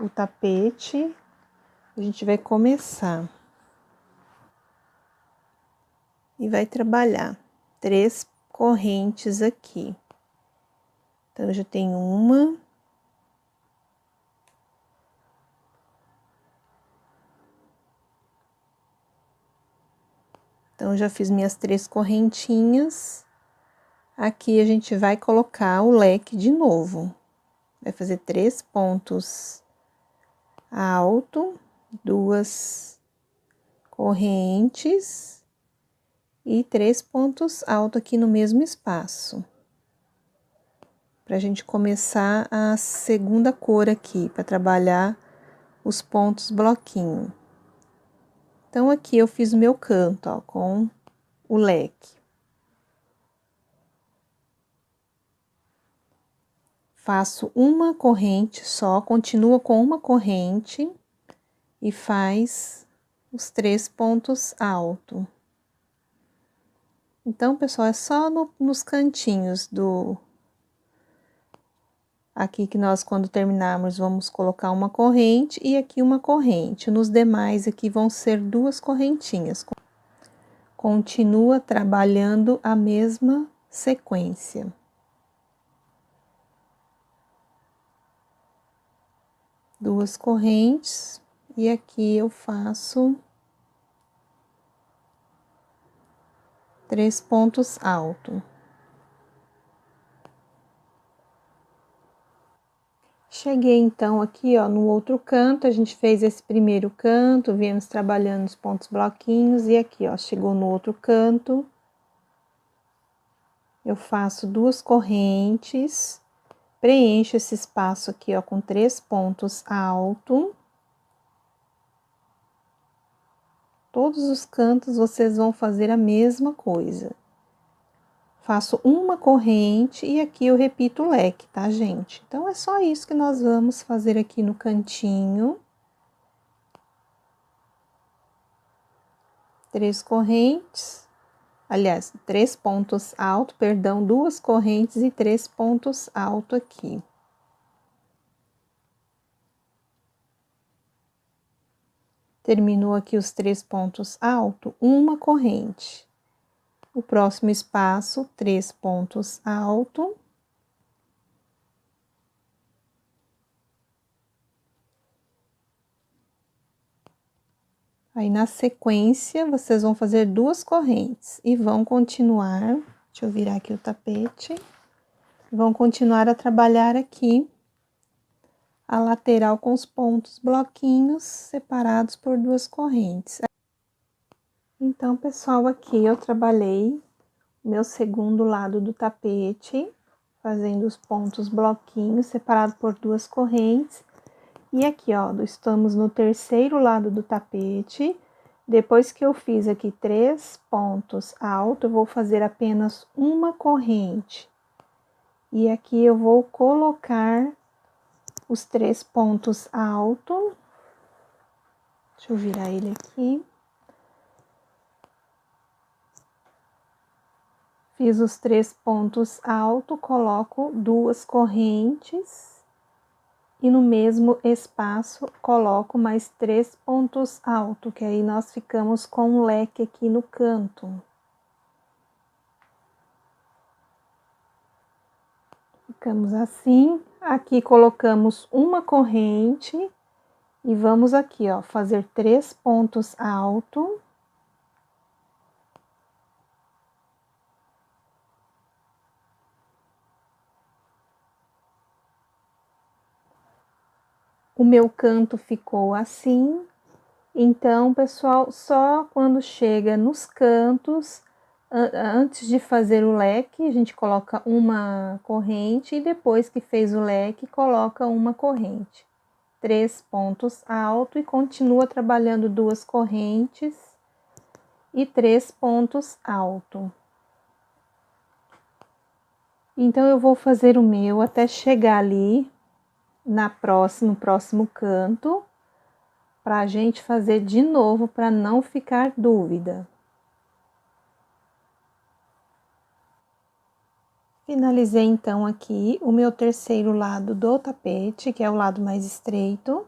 o tapete, a gente vai começar. E vai trabalhar 3 correntes aqui. Então, eu já tenho uma. Então, já fiz minhas 3 correntinhas. Aqui, a gente vai colocar o leque de novo. Vai fazer 3 pontos alto, 2 correntes e 3 pontos altos aqui no mesmo espaço. Pra gente começar a segunda cor aqui, para trabalhar os pontos bloquinho. Então, aqui eu fiz o meu canto, ó, com o leque. Faço uma corrente só, continua com uma corrente e faz os 3 pontos altos. Então, pessoal, é só nos cantinhos do... Aqui que nós, quando terminarmos, vamos colocar uma corrente e aqui uma corrente. Nos demais, aqui vão ser 2 correntinhas. Continua trabalhando a mesma sequência. Duas correntes, e aqui eu faço 3 pontos altos. Cheguei, então, aqui, ó, no outro canto, a gente fez esse primeiro canto, viemos trabalhando os pontos bloquinhos, e aqui, ó, chegou no outro canto, eu faço 2 correntes, preencho esse espaço aqui, ó, com 3 pontos altos. Todos os cantos vocês vão fazer a mesma coisa. Faço uma corrente e aqui eu repito o leque, tá, gente? Então, é só isso que nós vamos fazer aqui no cantinho. 3 correntes, aliás, 3 pontos altos, perdão, 2 correntes e 3 pontos altos aqui. Terminou aqui os 3 pontos altos, uma corrente. O próximo espaço, 3 pontos altos. Aí, na sequência, vocês vão fazer 2 correntes e vão continuar, deixa eu virar aqui o tapete, vão continuar a trabalhar aqui a lateral com os pontos bloquinhos separados por 2 correntes. Então, pessoal, aqui eu trabalhei meu segundo lado do tapete, fazendo os pontos bloquinhos separados por 2 correntes. E aqui, ó, estamos no terceiro lado do tapete. Depois que eu fiz aqui 3 pontos altos, eu vou fazer apenas uma corrente. E aqui eu vou colocar os 3 pontos altos. Deixa eu virar ele aqui. Fiz os 3 pontos altos, coloco 2 correntes. E no mesmo espaço, coloco mais 3 pontos altos, que aí nós ficamos com um leque aqui no canto. Ficamos assim, aqui colocamos uma corrente e vamos aqui, ó, fazer 3 pontos altos. O meu canto ficou assim, então, pessoal, só quando chega nos cantos, antes de fazer o leque, a gente coloca uma corrente e depois que fez o leque, coloca uma corrente. 3 pontos altos e continua trabalhando 2 correntes e 3 pontos altos. Então, eu vou fazer o meu até chegar ali no próximo canto, pra gente fazer de novo, para não ficar dúvida. Finalizei, então, aqui o meu terceiro lado do tapete, que é o lado mais estreito.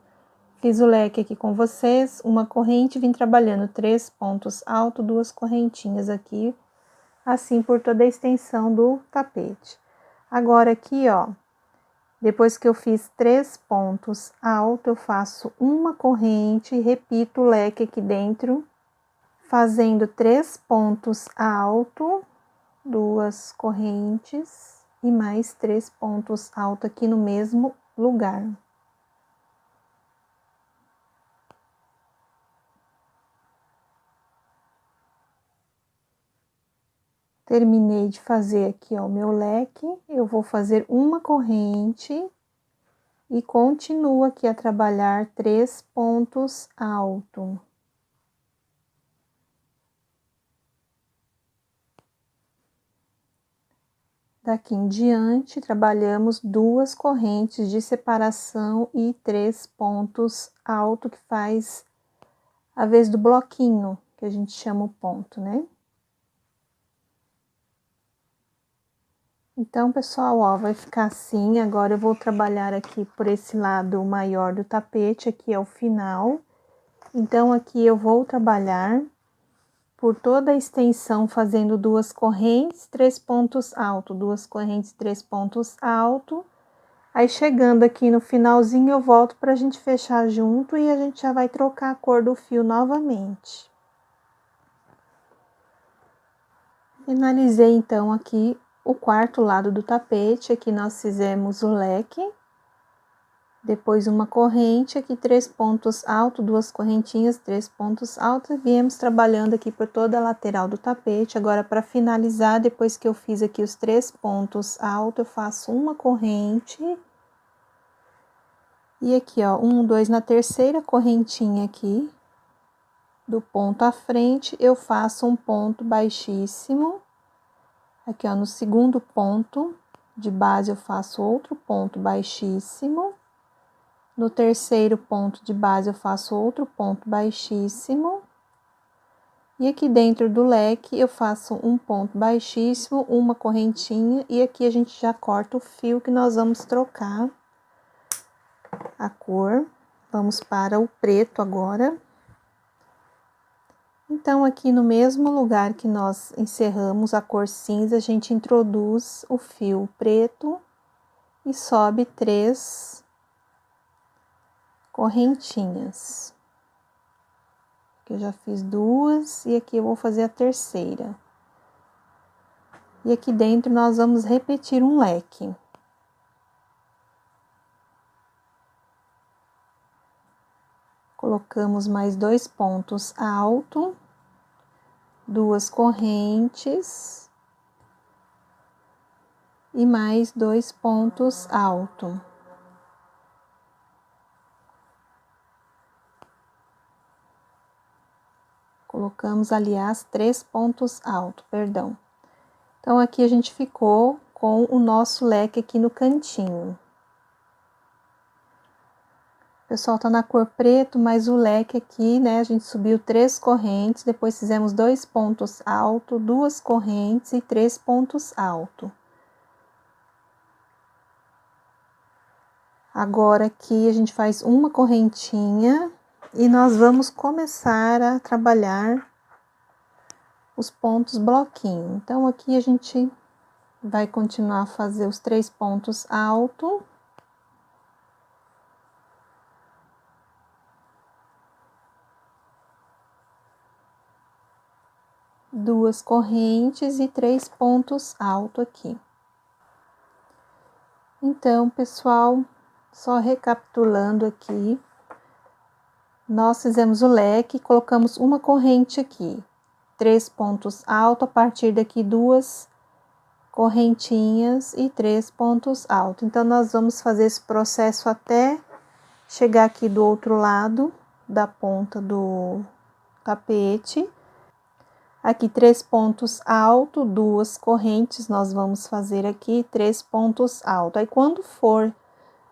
Fiz o leque aqui com vocês, uma corrente, vim trabalhando 3 pontos altos, 2 correntinhas aqui, assim por toda a extensão do tapete. Agora aqui, ó, depois que eu fiz 3 pontos altos, eu faço uma corrente e repito o leque aqui dentro, fazendo 3 pontos altos, 2 correntes e mais 3 pontos altos aqui no mesmo lugar. Terminei de fazer aqui, ó, o meu leque, eu vou fazer uma corrente e continuo aqui a trabalhar 3 pontos altos. Daqui em diante, trabalhamos 2 correntes de separação e 3 pontos altos, que faz a vez do bloquinho, que a gente chama o ponto, né? Então, pessoal, ó, vai ficar assim. Agora eu vou trabalhar aqui por esse lado maior do tapete, aqui é o final. Então, aqui eu vou trabalhar por toda a extensão, fazendo 2 correntes, 3 pontos altos, 2 correntes, 3 pontos altos. Aí, chegando aqui no finalzinho, eu volto pra gente fechar junto e a gente já vai trocar a cor do fio novamente. Finalizei, então, aqui o quarto lado do tapete. Aqui nós fizemos o leque, depois uma corrente, aqui 3 pontos altos, 2 correntinhas, 3 pontos altos, e viemos trabalhando aqui por toda a lateral do tapete. Agora, para finalizar, depois que eu fiz aqui os 3 pontos altos, eu faço uma corrente, e aqui, ó, 1, 2, na terceira correntinha aqui, do ponto à frente, eu faço um ponto baixíssimo. Aqui, ó, no segundo ponto de base, eu faço outro ponto baixíssimo. No terceiro ponto de base, eu faço outro ponto baixíssimo. E aqui dentro do leque, eu faço um ponto baixíssimo, uma correntinha, e aqui a gente já corta o fio que nós vamos trocar a cor. Vamos para o preto agora. Então, aqui no mesmo lugar que nós encerramos a cor cinza, a gente introduz o fio preto e sobe 3 correntinhas. Aqui eu já fiz 2 e aqui eu vou fazer a terceira. E aqui dentro nós vamos repetir um leque. Colocamos mais 2 pontos altos, 2 correntes e mais 2 pontos altos. Colocamos, aliás, 3 pontos altos, perdão. Então, aqui a gente ficou com o nosso leque aqui no cantinho. Pessoal, tá na cor preto, mas o leque aqui, né, a gente subiu 3 correntes, depois fizemos 2 pontos altos, 2 correntes e 3 pontos altos. Agora, aqui a gente faz uma correntinha e nós vamos começar a trabalhar os pontos bloquinho. Então, aqui a gente vai continuar a fazer os 3 pontos altos. Duas correntes e 3 pontos altos aqui. Então, pessoal, só recapitulando aqui, nós fizemos o leque, colocamos uma corrente aqui, 3 pontos altos, a partir daqui 2 correntinhas e 3 pontos altos. Então, nós vamos fazer esse processo até chegar aqui do outro lado da ponta do tapete. Aqui 3 pontos altos, 2 correntes, nós vamos fazer aqui 3 pontos altos. Aí, quando for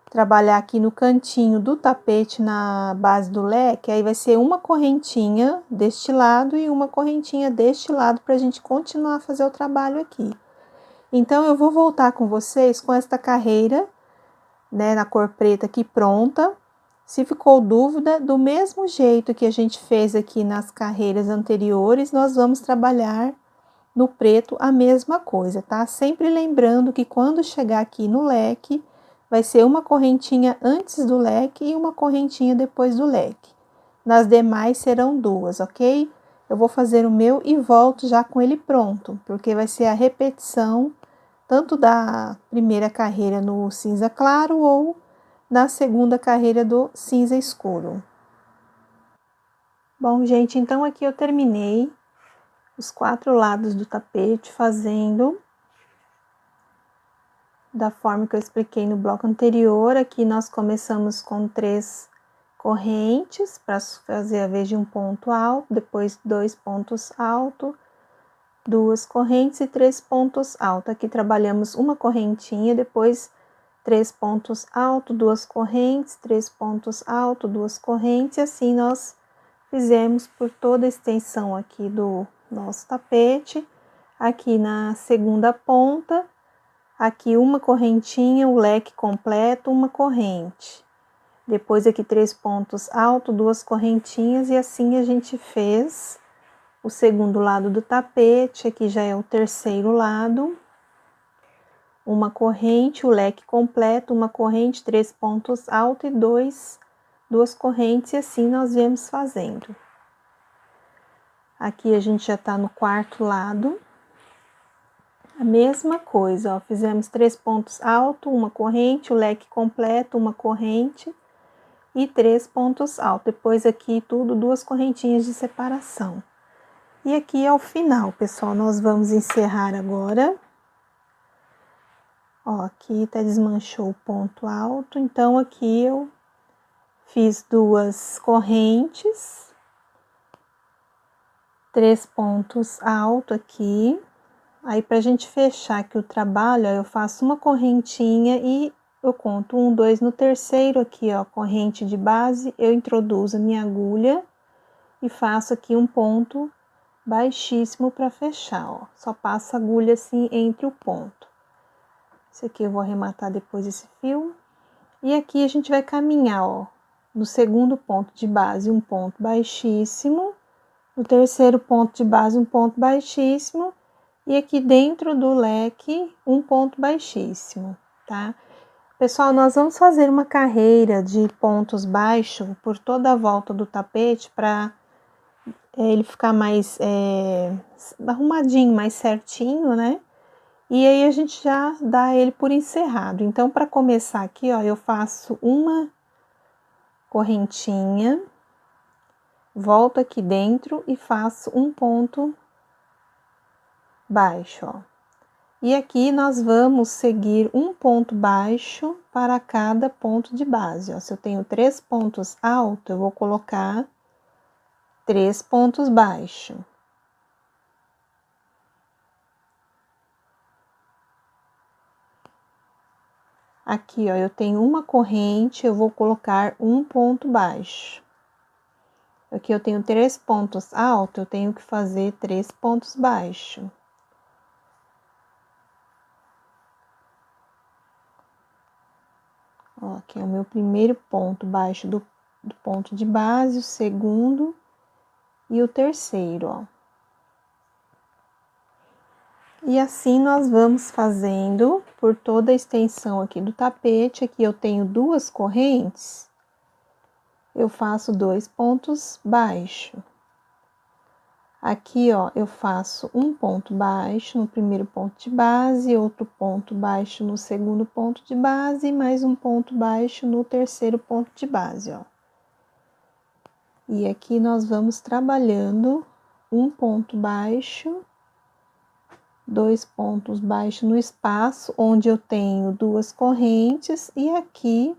trabalhar aqui no cantinho do tapete, na base do leque, aí vai ser uma correntinha deste lado e uma correntinha deste lado, pra gente continuar a fazer o trabalho aqui. Então, eu vou voltar com vocês com esta carreira, né, na cor preta aqui pronta. Se ficou dúvida, do mesmo jeito que a gente fez aqui nas carreiras anteriores, nós vamos trabalhar no preto a mesma coisa, tá? Sempre lembrando que quando chegar aqui no leque, vai ser uma correntinha antes do leque e uma correntinha depois do leque. Nas demais serão 2, ok? Eu vou fazer o meu e volto já com ele pronto, porque vai ser a repetição tanto da primeira carreira no cinza claro ou na segunda carreira do cinza escuro. Bom, gente, então aqui eu terminei os 4 lados do tapete fazendo da forma que eu expliquei no bloco anterior. Aqui nós começamos com 3 correntes para fazer a vez de um ponto alto, depois 2 pontos altos, 2 correntes e 3 pontos altos. Aqui trabalhamos uma correntinha, depois 3 pontos altos, 2 correntes, 3 pontos altos, 2 correntes, e assim nós fizemos por toda a extensão aqui do nosso tapete. Aqui na segunda ponta, aqui uma correntinha, o leque completo, uma corrente. Depois aqui 3 pontos altos, 2 correntinhas, e assim a gente fez o segundo lado do tapete. Aqui já é o terceiro lado. Uma corrente, o leque completo, uma corrente, 3 pontos altos e 2 correntes, e assim nós viemos fazendo. Aqui a gente já tá no quarto lado. A mesma coisa, ó, fizemos 3 pontos altos, uma corrente, o leque completo, uma corrente e 3 pontos altos. Depois aqui tudo 2 correntinhas de separação. E aqui é o final, pessoal, nós vamos encerrar agora. Ó, aqui tá desmanchou o ponto alto, então aqui eu fiz 2 correntes, 3 pontos altos aqui. Aí, pra gente fechar aqui o trabalho, ó, eu faço uma correntinha e eu conto 1, 2, no terceiro aqui, ó, corrente de base, eu introduzo a minha agulha e faço aqui um ponto baixíssimo para fechar, ó. Só passo a agulha assim entre o ponto. Esse aqui eu vou arrematar depois esse fio. E aqui a gente vai caminhar, ó, no segundo ponto de base, um ponto baixíssimo. No terceiro ponto de base, um ponto baixíssimo. E aqui dentro do leque, um ponto baixíssimo, tá? Pessoal, nós vamos fazer uma carreira de pontos baixos por toda a volta do tapete para ele ficar mais arrumadinho, mais certinho, né? E aí a gente já dá ele por encerrado. Então, para começar aqui, ó, eu faço uma correntinha, volto aqui dentro e faço um ponto baixo, ó. E aqui nós vamos seguir um ponto baixo para cada ponto de base, ó. Se eu tenho 3 pontos altos, eu vou colocar 3 pontos baixos. Aqui, ó, eu tenho uma corrente, eu vou colocar um ponto baixo. Aqui eu tenho 3 pontos altos, eu tenho que fazer 3 pontos baixos. Ó, aqui é o meu primeiro ponto baixo do ponto de base, o segundo e o terceiro, ó. E assim nós vamos fazendo por toda a extensão aqui do tapete. Aqui eu tenho 2 correntes, eu faço 2 pontos baixos. Aqui, ó, eu faço um ponto baixo no primeiro ponto de base, outro ponto baixo no segundo ponto de base, e mais um ponto baixo no terceiro ponto de base, ó. E aqui nós vamos trabalhando um ponto baixo, 2 pontos baixos no espaço onde eu tenho 2 correntes, e aqui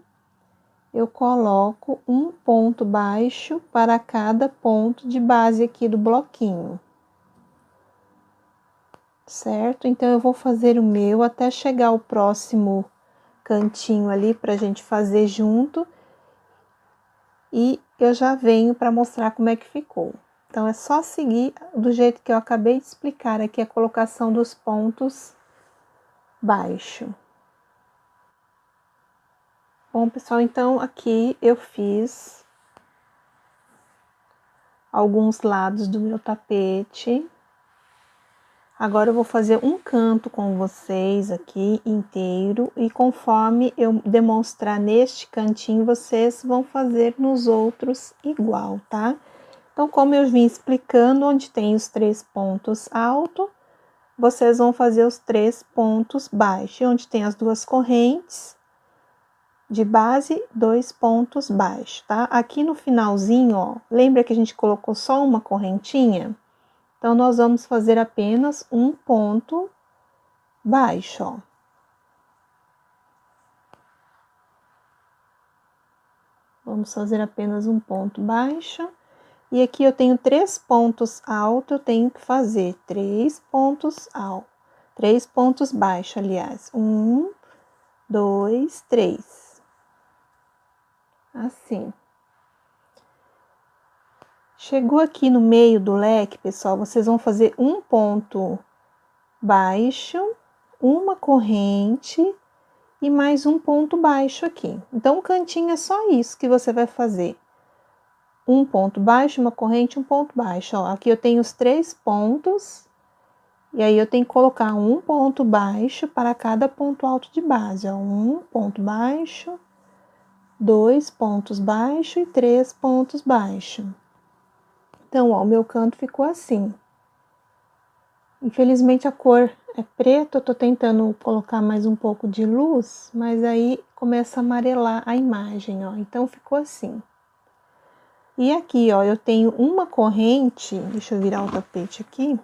eu coloco um ponto baixo para cada ponto de base aqui do bloquinho. certo? Então, eu vou fazer o meu até chegar ao próximo cantinho ali pra gente fazer junto. E eu já venho para mostrar como é que ficou. Então, é só seguir do jeito que eu acabei de explicar aqui a colocação dos pontos baixo. Bom, pessoal, então aqui eu fiz alguns lados do meu tapete. Agora eu vou fazer um canto com vocês aqui inteiro e conforme eu demonstrar neste cantinho, vocês vão fazer nos outros igual, tá? Então, como eu vim explicando, onde tem os 3 pontos altos, vocês vão fazer os 3 pontos baixos. Onde tem as 2 correntes de base, 2 pontos baixos, tá? Aqui no finalzinho, ó, lembra que a gente colocou só uma correntinha? Então, nós vamos fazer apenas um ponto baixo, ó. Vamos fazer apenas um ponto baixo. E aqui eu tenho 3 pontos altos, eu tenho que fazer 3 pontos altos, 3 pontos baixos, aliás. 1, 2, 3. Assim. Chegou aqui no meio do leque, pessoal, vocês vão fazer um ponto baixo, uma corrente e mais um ponto baixo aqui. Então, o cantinho é só isso que você vai fazer. Um ponto baixo, uma corrente, um ponto baixo. Ó, aqui eu tenho os 3 pontos, e aí eu tenho que colocar um ponto baixo para cada ponto alto de base. Ó, um ponto baixo, 2 pontos baixos e 3 pontos baixos. Então, ó, o meu canto ficou assim. Infelizmente a cor é preta, eu tô tentando colocar mais um pouco de luz, mas aí começa a amarelar a imagem, ó. Então, ficou assim. E aqui, ó, eu tenho uma corrente, deixa eu virar o tapete aqui.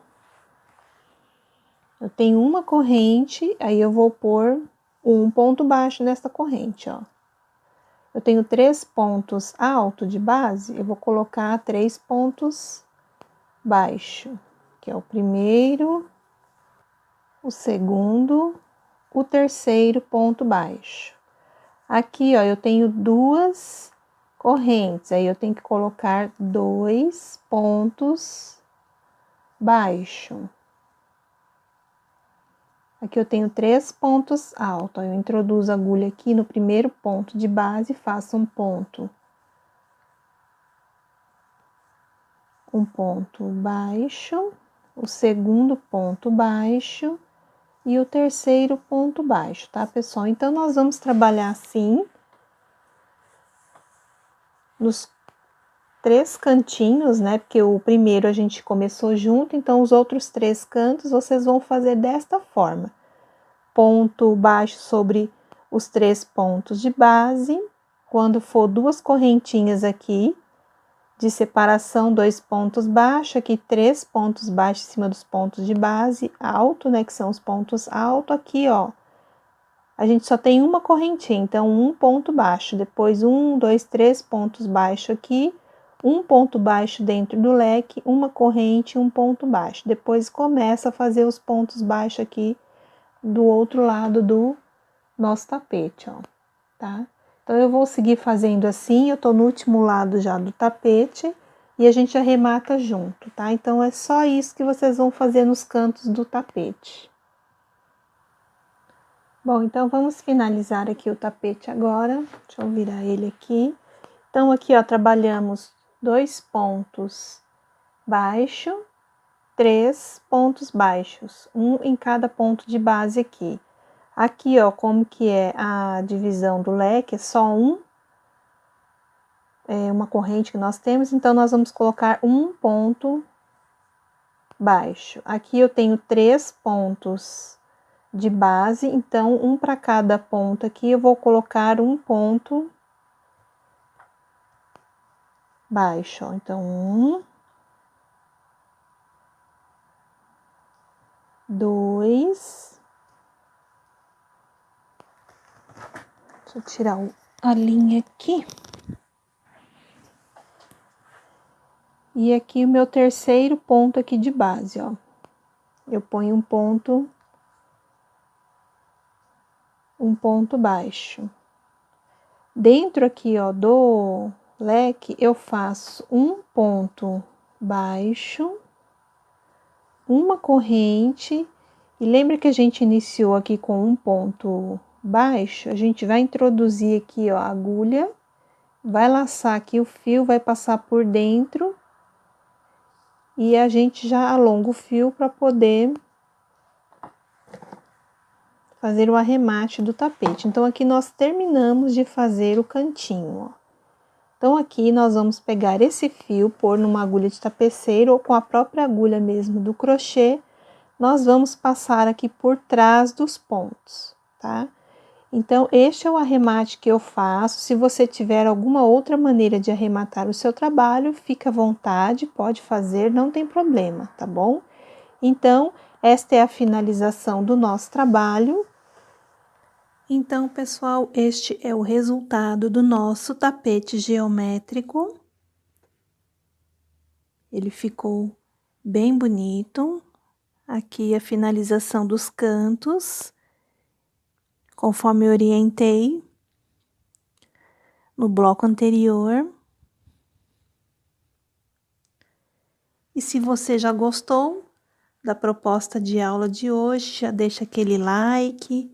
Eu tenho uma corrente, aí eu vou pôr um ponto baixo nessa corrente, ó. Eu tenho 3 pontos altos de base, eu vou colocar 3 pontos baixo, que é o primeiro, o segundo, o terceiro ponto baixo. Aqui, ó, eu tenho 2 correntes, aí eu tenho que colocar 2 pontos baixo. Aqui eu tenho 3 pontos altos, eu introduzo a agulha aqui no primeiro ponto de base, faço um ponto baixo, o segundo ponto baixo e o terceiro ponto baixo, tá, pessoal? Então, nós vamos trabalhar assim, nos 3 cantinhos, né? Porque o primeiro a gente começou junto, então os outros 3 cantos vocês vão fazer desta forma. Ponto baixo sobre os 3 pontos de base. Quando for 2 correntinhas aqui de separação, 2 pontos baixos, aqui 3 pontos baixos em cima dos pontos de base, alto, né? Que são os pontos altos. Aqui, ó, a gente só tem uma correntinha, então um ponto baixo, depois 1, 2, 3 pontos baixos aqui, um ponto baixo dentro do leque, uma corrente, um ponto baixo. Depois começa a fazer os pontos baixos aqui do outro lado do nosso tapete, ó, tá? Então, eu vou seguir fazendo assim, eu tô no último lado já do tapete e a gente arremata junto, tá? Então, é só isso que vocês vão fazer nos cantos do tapete. Bom, então, vamos finalizar aqui o tapete agora. Deixa eu virar ele aqui. Então, aqui, ó, trabalhamos 2 pontos baixos, 3 pontos baixos, um em cada ponto de base aqui. Aqui, ó, como que é a divisão do leque, é só uma corrente que nós temos, então, nós vamos colocar um ponto baixo. Aqui eu tenho 3 pontos de base, então, um para cada ponto aqui, eu vou colocar um ponto baixo, ó. Então, 1, 2, deixa eu tirar a linha aqui. E aqui o meu terceiro ponto aqui de base, ó. eu ponho um ponto baixo. Dentro aqui, ó, do leque, eu faço um ponto baixo, uma corrente, e lembra que a gente iniciou aqui com um ponto baixo? A gente vai introduzir aqui, ó, a agulha, vai laçar aqui o fio, vai passar por dentro, e a gente já alonga o fio para poder fazer o arremate do tapete. Então, aqui nós terminamos de fazer o cantinho, ó. Então, aqui nós vamos pegar esse fio, pôr numa agulha de tapeceiro ou com a própria agulha mesmo do crochê, nós vamos passar aqui por trás dos pontos, tá? Então, este é o arremate que eu faço. Se você tiver alguma outra maneira de arrematar o seu trabalho, fica à vontade, pode fazer, não tem problema, tá bom? Então, esta é a finalização do nosso trabalho. Então, pessoal, este é o resultado do nosso tapete geométrico. Ele ficou bem bonito. Aqui a finalização dos cantos, conforme eu orientei no bloco anterior. E se você já gostou da proposta de aula de hoje, já deixa aquele like,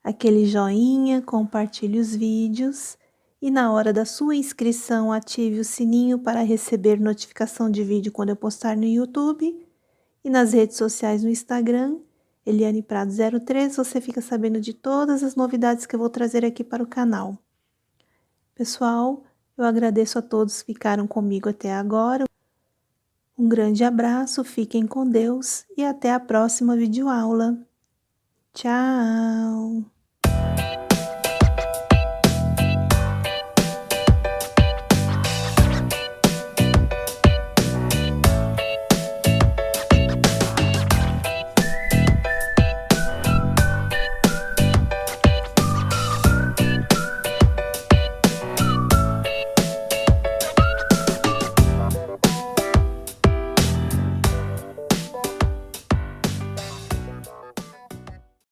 aquele joinha, compartilhe os vídeos e na hora da sua inscrição ative o sininho para receber notificação de vídeo quando eu postar no YouTube e nas redes sociais no Instagram, Eliane Prado 03, você fica sabendo de todas as novidades que eu vou trazer aqui para o canal. Pessoal, eu agradeço a todos que ficaram comigo até agora. Um grande abraço, fiquem com Deus e até a próxima videoaula. Tchau!